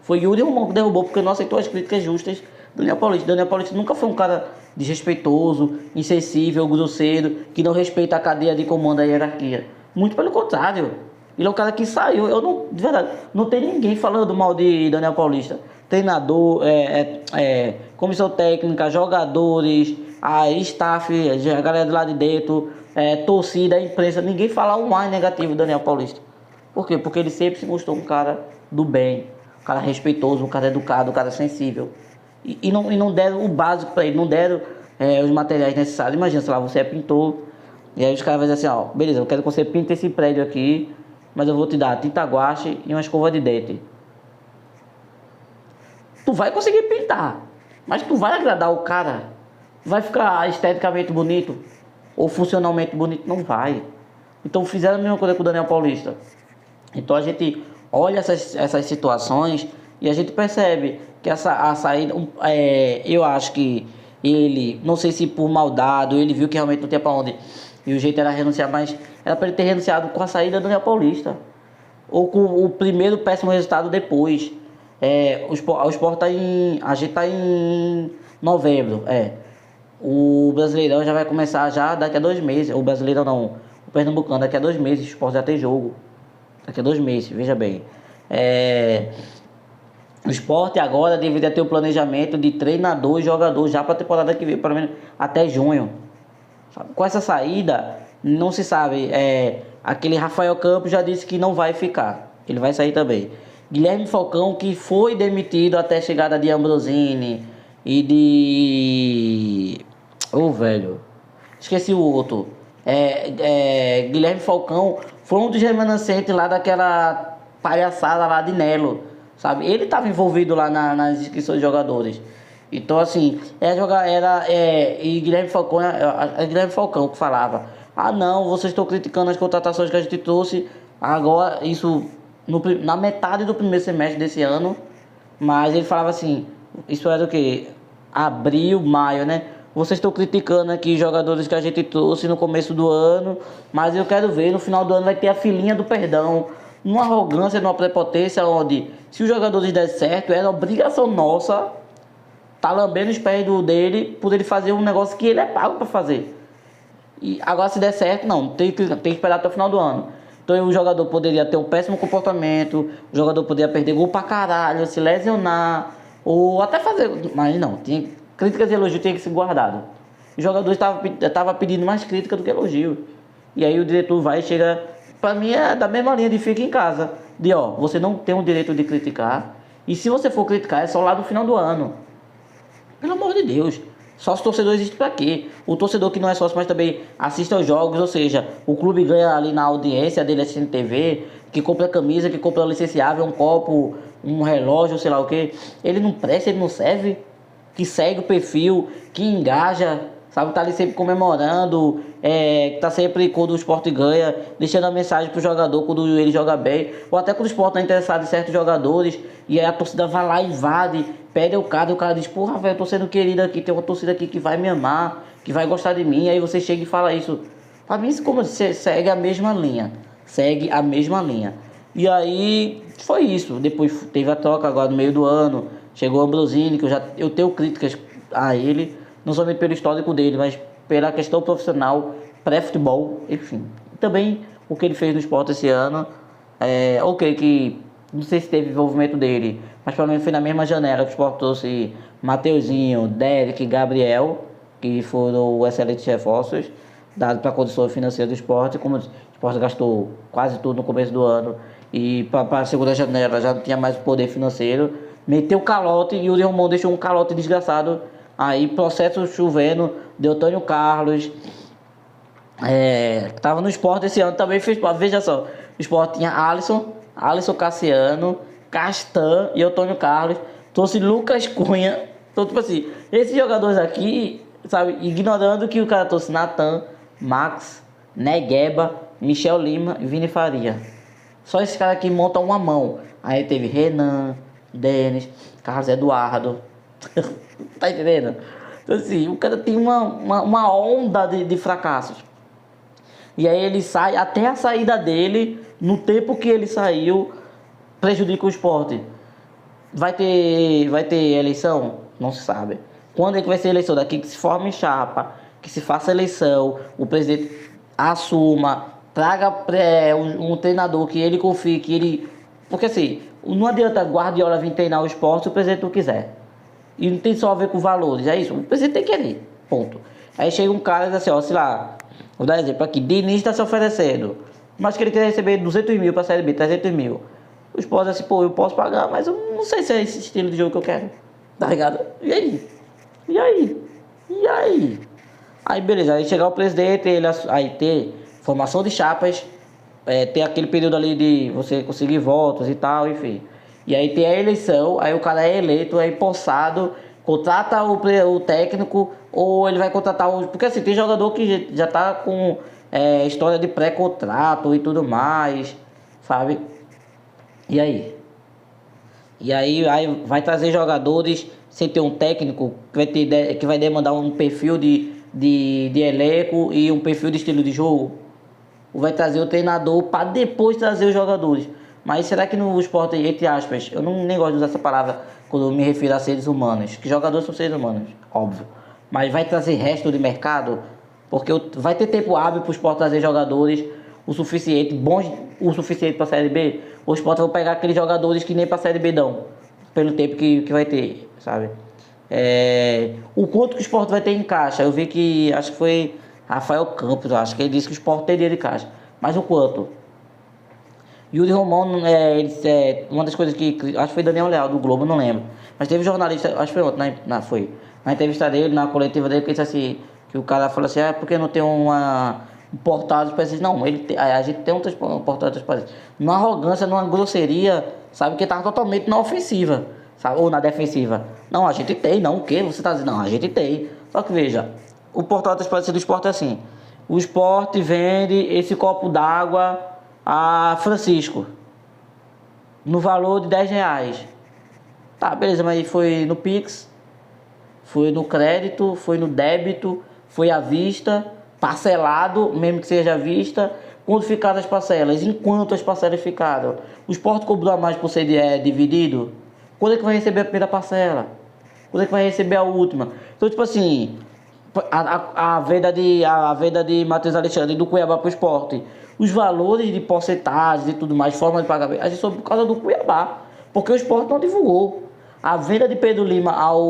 Foi Yuri Romão que derrubou porque não aceitou as críticas justas do Daniel Paulista. Daniel Paulista nunca foi um cara desrespeitoso, insensível, grosseiro, que não respeita a cadeia de comando, a hierarquia. Muito pelo contrário. Ele é um cara que saiu. De verdade, não tem ninguém falando mal de Daniel Paulista. Treinador, comissão técnica, jogadores, a staff, a galera de lá de dentro, torcida, imprensa, ninguém fala um mais negativo do Daniel Paulista. Por quê? Porque ele sempre se mostrou um cara do bem, um cara respeitoso, um cara educado, um cara sensível. E não deram o básico para ele, não deram os materiais necessários. Imagina, sei lá, você é pintor, e aí os caras vão dizer assim, ó, beleza, eu quero que você pinte esse prédio aqui, mas eu vou te dar tinta guache e uma escova de dente. Tu vai conseguir pintar, mas tu vai agradar o cara? Vai ficar esteticamente bonito? Ou funcionalmente bonito? Não vai. Então fizeram a mesma coisa com o Daniel Paulista. Então a gente olha essas situações e a gente percebe que a saída, eu acho que ele, não sei se por maldade, ele viu que realmente não tinha pra onde, e o jeito era renunciar, mas era para ele ter renunciado com a saída do Daniel Paulista, ou com o primeiro péssimo resultado depois. O Sport a gente tá em novembro, o Brasileirão já vai começar já daqui a 2 meses, o Brasileirão não, o Pernambucano daqui a 2 meses, o Sport já tem jogo, daqui a 2 meses, veja bem. O Sport agora deveria ter o planejamento de treinador e jogador já para a temporada que vem, pelo menos até junho. Com essa saída, não se sabe. Aquele Rafael Campos já disse que não vai ficar, ele vai sair também. Guilherme Falcão, que foi demitido até a chegada de Ambrosini e de... velho, esqueci o outro. Guilherme Falcão foi um dos remanescentes lá daquela palhaçada lá de Nelo, sabe? Ele estava envolvido lá nas inscrições de jogadores. Então, assim, e Guilherme Falcão que falava: ah, não, vocês estão criticando as contratações que a gente trouxe agora, isso na metade do primeiro semestre desse ano. Mas ele falava assim, isso era o quê? Abril, maio, né? Vocês estão criticando aqui jogadores que a gente trouxe no começo do ano, mas eu quero ver, no final do ano vai ter a filinha do perdão. numa arrogância, numa prepotência, onde se os jogadores der certo, era obrigação nossa tá lambendo os pés dele por ele fazer um negócio que ele é pago para fazer. E agora se der certo, não, tem que esperar até o final do ano. Então o jogador poderia ter um péssimo comportamento, o jogador poderia perder gol pra caralho, se lesionar, ou até fazer. Mas não, críticas e elogios tem que ser guardado. O jogador estava pedindo mais crítica do que elogio. E aí o diretor vai e chega. Pra mim é da mesma linha de fica em casa. De ó, você não tem o direito de criticar. E se você for criticar, é só lá no final do ano. Pelo amor de Deus. Sócio torcedor existe pra quê? O torcedor que não é sócio, mas também assiste aos jogos, ou seja, o clube ganha ali na audiência dele assistindo TV, que compra camisa, que compra licenciável, um copo, um relógio, sei lá o que. Ele não presta, ele não serve. Que segue o perfil, que engaja, sabe? Tá ali sempre comemorando, tá sempre quando o Sport ganha, deixando a mensagem pro jogador quando ele joga bem, ou até quando o Sport tá interessado em certos jogadores, e aí a torcida vai lá, invade, pede o cara diz, porra, velho, eu tô sendo querido aqui, tem uma torcida aqui que vai me amar, que vai gostar de mim, aí você chega e fala isso. Pra mim, como você segue a mesma linha, E aí, foi isso. Depois teve a troca agora no meio do ano, chegou o Ambrosini, que eu tenho críticas a ele, não somente pelo histórico dele, mas pela questão profissional, pré-futebol, enfim. Também o que ele fez no Sport esse ano, ok, que não sei se teve envolvimento dele, mas pelo menos foi na mesma janela que o Sport trouxe Mateuzinho, Derek, Gabriel, que foram excelentes reforços, dados para a condição financeira do Sport, como o Sport gastou quase tudo no começo do ano, e para a segunda janela já não tinha mais poder financeiro, meteu calote e o Romão deixou um calote desgraçado. Aí processo chovendo, Deltânio Carlos, que tava no Sport esse ano também fez, veja só, o Sport tinha Alisson Cassiano, Castan e Antônio Carlos, trouxe Lucas Cunha, então tipo assim, esses jogadores aqui, sabe, ignorando que o cara trouxe Natan, Max, Negueba, Michel Lima e Vini Faria. Só esse cara aqui monta uma mão. Aí teve Renan, Denis, Carlos Eduardo. Tá entendendo? Então assim, o cara tem uma onda de fracassos. E aí ele sai, até a saída dele, no tempo que ele saiu, prejudica o Sport. Vai ter eleição? Não se sabe. Quando é que vai ser eleição? Daqui que se forme chapa, que se faça eleição, o presidente assuma, traga um treinador que ele confie, que ele... Porque assim, não adianta Guardiola vir treinar o Sport se o presidente não quiser. E não tem só a ver com valores, é isso. O presidente tem que ir, ponto. Aí chega um cara e diz assim, ó, sei lá, vou dar exemplo aqui, Diniz está se oferecendo, mas que ele quer receber 200 mil para a Série B, 300 mil. O Sport diz assim, pô, eu posso pagar, mas eu não sei se é esse estilo de jogo que eu quero. Tá ligado? E aí? Aí beleza, aí chegar o presidente, aí ter formação de chapas, ter aquele período ali de você conseguir votos e tal, enfim. E aí tem a eleição, aí o cara é eleito, é empossado, contrata o técnico, ou ele vai contratar o... Porque assim, tem jogador que já tá com história de pré-contrato e tudo mais, sabe? E aí? Aí vai trazer jogadores sem ter um técnico que vai demandar um perfil de elenco e um perfil de estilo de jogo. Ou vai trazer o treinador para depois trazer os jogadores. Mas será que no Sport, entre aspas, eu nem gosto de usar essa palavra quando eu me refiro a seres humanos, que jogadores são seres humanos, óbvio. Mas vai trazer resto de mercado? Porque vai ter tempo hábil para o Sport trazer jogadores bons o suficiente para a Série B? Ou o Sport vai pegar aqueles jogadores que nem para a Série B dão, pelo tempo que vai ter, sabe? O quanto que o Sport vai ter em caixa? Eu vi que, acho que foi Rafael Campos, acho que ele disse que o Sport teria de caixa. Mas o quanto? Yuri Romão, uma das coisas que... Acho que foi Daniel Leal, do Globo, não lembro. Mas teve jornalista, acho que foi ontem, na entrevista dele, na coletiva dele, que ele disse assim, que o cara falou assim, porque não tem um portal de transparência? Não, a gente tem um portal de transparência. Numa arrogância, numa grosseria, sabe, que estava totalmente na ofensiva, sabe, ou na defensiva. Não, a gente tem, não, o quê? Você está dizendo, não, a gente tem. Só que veja, o portal de transparência do Sport é assim, o Sport vende esse copo d'água a Francisco, no valor de R$10. Tá, beleza, mas foi no Pix, foi no crédito, foi no débito, foi à vista, parcelado, mesmo que seja à vista, Quando ficaram as parcelas? Enquanto as parcelas ficaram? O Sport cobrou a mais por ser dividido? Quando é que vai receber a primeira parcela? Quando é que vai receber a última? Então, tipo assim, a venda de Matheus Alexandre do Cuiabá para o Sport, os valores de porcentagens e tudo mais, forma de pagamento, a gente soube por causa do Cuiabá, porque o Sport não divulgou. A venda de Pedro Lima ao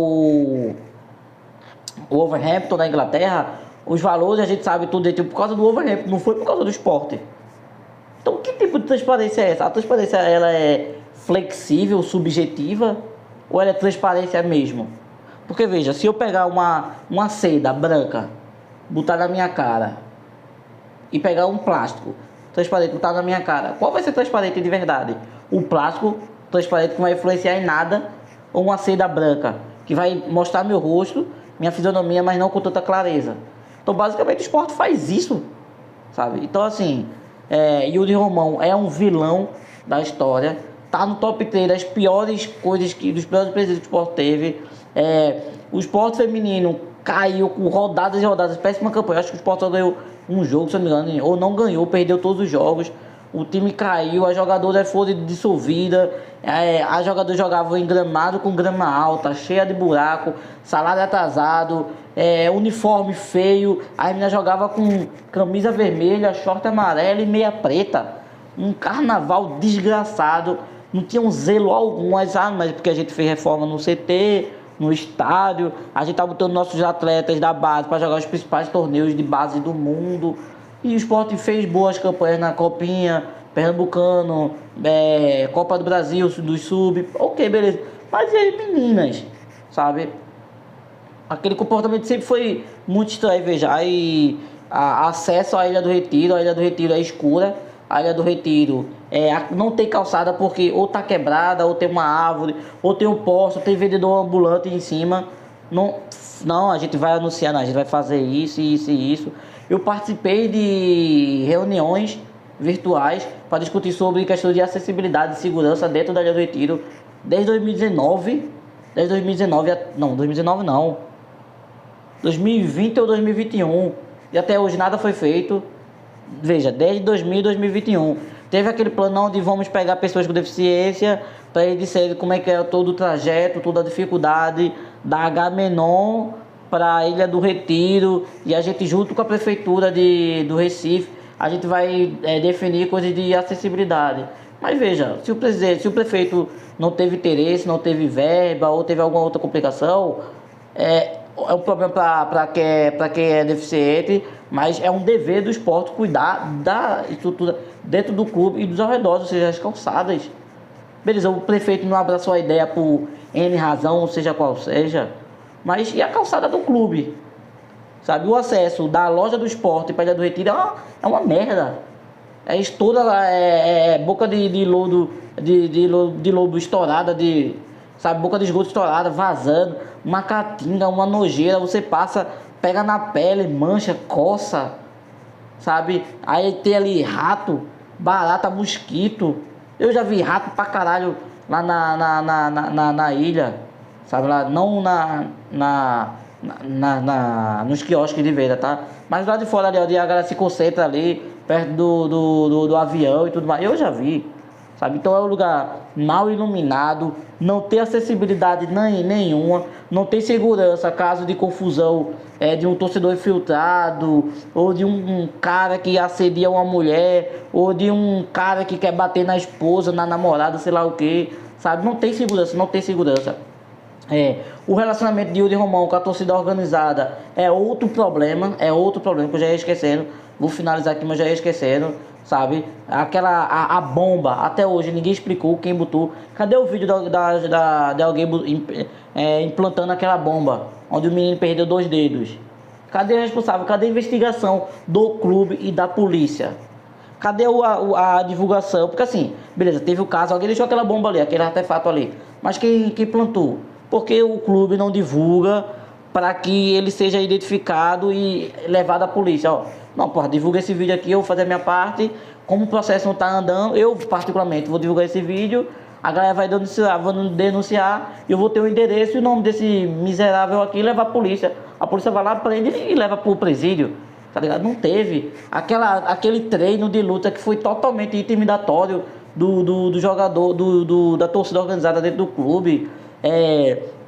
Wolverhampton da Inglaterra, os valores a gente sabe tudo por causa do Wolverhampton, não foi por causa do Sport. Então, que tipo de transparência é essa? A transparência, ela é flexível, subjetiva, ou ela é transparência mesmo? Porque veja, se eu pegar uma seda branca, botar na minha cara, e pegar um plástico transparente, botar na minha cara, qual vai ser transparente de verdade? O plástico transparente que não vai influenciar em nada, ou uma seda branca que vai mostrar meu rosto, minha fisionomia, mas não com tanta clareza? Então, basicamente, o Sport faz isso, sabe? Então, assim, Yuri Romão é um vilão da história, tá no top 3 das piores coisas, dos piores presidentes que o Sport teve. O Sport feminino caiu com rodadas e rodadas, péssima campanha. Acho que o Sport só ganhou um jogo, se não me engano, ou não ganhou, perdeu todos os jogos. O time caiu, a jogadora foi dissolvida, a jogadora jogava em gramado com grama alta, cheia de buraco, salário atrasado, uniforme feio. A menina jogava com camisa vermelha, short amarelo e meia preta. Um carnaval desgraçado, não tinha um zelo algum, mas porque a gente fez reforma no CT, no estádio, a gente tá botando nossos atletas da base para jogar os principais torneios de base do mundo. E o Sport fez boas campanhas na Copinha, Pernambucano, Copa do Brasil, do Sub, ok, beleza. Mas e as meninas, sabe? Aquele comportamento sempre foi muito estranho, veja. Aí, acesso à Ilha do Retiro, a Ilha do Retiro é escura, a Ilha do Retiro não tem calçada porque ou tá quebrada, ou tem uma árvore, ou tem um poste, ou tem vendedor ambulante em cima. Não, a gente vai anunciar, não, a gente vai fazer isso, isso e isso. Eu participei de reuniões virtuais para discutir sobre questões de acessibilidade e segurança dentro da Ilha do Retiro desde 2019. Desde 2019, não, 2019 não. 2020 ou 2021. E até hoje nada foi feito. Veja, desde 2000 e 2021. Teve aquele plano onde vamos pegar pessoas com deficiência para eles disserem como é que é todo o trajeto, toda a dificuldade da Agamenon para a Ilha do Retiro, e a gente junto com a prefeitura do Recife, a gente vai definir coisas de acessibilidade. Mas veja, se o prefeito não teve interesse, não teve verba ou teve alguma outra complicação, é um problema para quem é deficiente, mas é um dever do esporte cuidar da estrutura dentro do clube e dos arredores, ou seja, as calçadas. Beleza, o prefeito não abraçou a ideia por N razão, seja qual seja, mas e a calçada do clube? Sabe, o acesso da loja do esporte para a Ilha do Retiro é uma merda. Estoura lá, boca de lodo, de lobo estourada, sabe, boca de esgoto estourada, vazando, uma caatinga, uma nojeira, você passa, pega na pele, mancha, coça, sabe? Aí tem ali rato, barata, mosquito. Eu já vi rato pra caralho lá na ilha, sabe? Lá, não nos quiosques de venda, tá? Mas lá de fora ali, onde a galera se concentra ali, perto do avião e tudo mais, eu já vi, sabe? Então é um lugar mal iluminado, não tem acessibilidade nenhuma, não tem segurança caso de confusão de um torcedor infiltrado, ou de um cara que assedia uma mulher, ou de um cara que quer bater na esposa, na namorada, sei lá o que, sabe? Não tem segurança, não tem segurança. O relacionamento de Yuri Romão com a torcida organizada é outro problema que eu já ia esquecendo. Vou finalizar aqui, mas já ia esquecendo, sabe? A bomba, até hoje ninguém explicou quem botou. Cadê o vídeo de alguém implantando aquela bomba, onde o menino perdeu 2 dedos? Cadê o responsável? Cadê a investigação do clube e da polícia? Cadê a divulgação? Porque assim, beleza, teve o caso, alguém deixou aquela bomba ali, aquele artefato ali, mas quem plantou? Porque o clube não divulga para que ele seja identificado e levado à polícia. Não, porra, divulga esse vídeo aqui, eu vou fazer a minha parte. Como o processo não está andando, eu particularmente vou divulgar esse vídeo, a galera vai denunciar, e eu vou ter o endereço e o nome desse miserável aqui e levar a polícia. A polícia vai lá, prende e leva para o presídio. tá ligado? Não teve aquele treino de luta que foi totalmente intimidatório do jogador, da torcida organizada dentro do clube.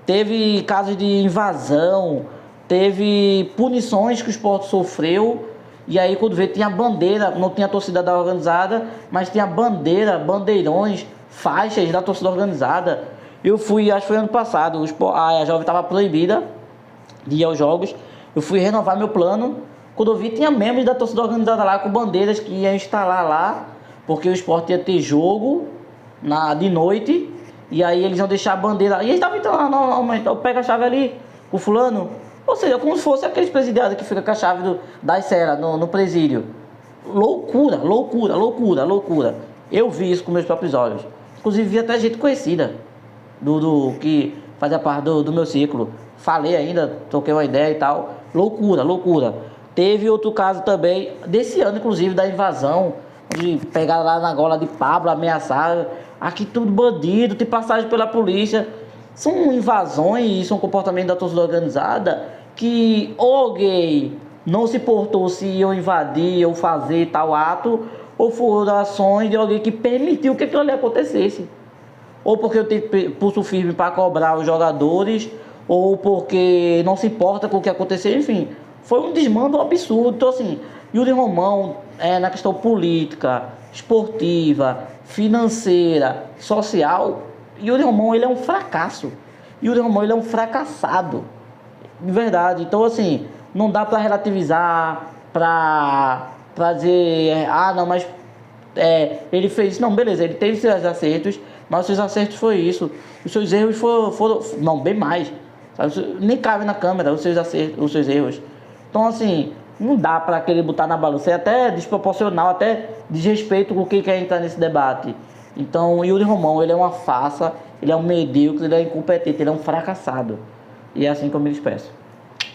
Teve casos de invasão, teve punições que o Sport sofreu. E aí quando vê, tinha bandeira, não tinha torcida da organizada, mas tinha bandeira, bandeirões, faixas da torcida organizada. Eu fui, acho que foi ano passado, a Jovem estava proibida de ir aos jogos. Eu fui renovar meu plano. Quando eu vi, tinha membros da torcida organizada lá com bandeiras que iam instalar lá, porque o Sport ia ter jogo de noite. E aí eles iam deixar a bandeira. E eles estavam então lá, não, pega a chave ali, o fulano. Ou seja, como se fosse aqueles presidiários que fica com a chave da cela no presídio. Loucura, loucura, loucura, loucura. Eu vi isso com meus próprios olhos. Inclusive vi até gente conhecida que fazia parte do meu círculo. Falei ainda, troquei uma ideia e tal. Loucura, loucura. Teve outro caso também, desse ano inclusive, da invasão, de pegar lá na gola de Pablo, ameaçar. Aqui tudo bandido, tem passagem pela polícia. São invasões e são comportamentos da torcida organizada que ou alguém não se portou se iam invadir ou fazer tal ato, ou foram ações de alguém que permitiu que aquilo ali acontecesse. Ou porque eu tenho pulso firme para cobrar os jogadores, ou porque não se importa com o que aconteceu, enfim. Foi um desmando absurdo. Então assim, Yuri Romão, na questão política, esportiva, financeira, social, Yuri Romão, ele é um fracasso. Yuri Romão, ele é um fracassado. De verdade. Então, assim, não dá pra relativizar, pra dizer, não, mas ele fez isso. Não, beleza, ele teve seus acertos, mas os seus acertos foi isso. Os seus erros foram não, bem mais. Sabe? Nem cabe na câmera os seus acertos, os seus erros. Então, assim, não dá pra querer botar na balança. É até desproporcional, até desrespeito com quem quer entrar nesse debate. Então, Yuri Romão, ele é uma farsa, ele é um medíocre, ele é incompetente, ele é um fracassado. E é assim que eu me despeço.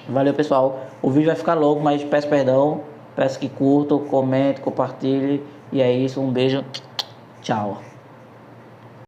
Valeu, pessoal. O vídeo vai ficar longo, mas peço perdão. Peço que curtam, comentem, compartilhem. E é isso, um beijo. Tchau.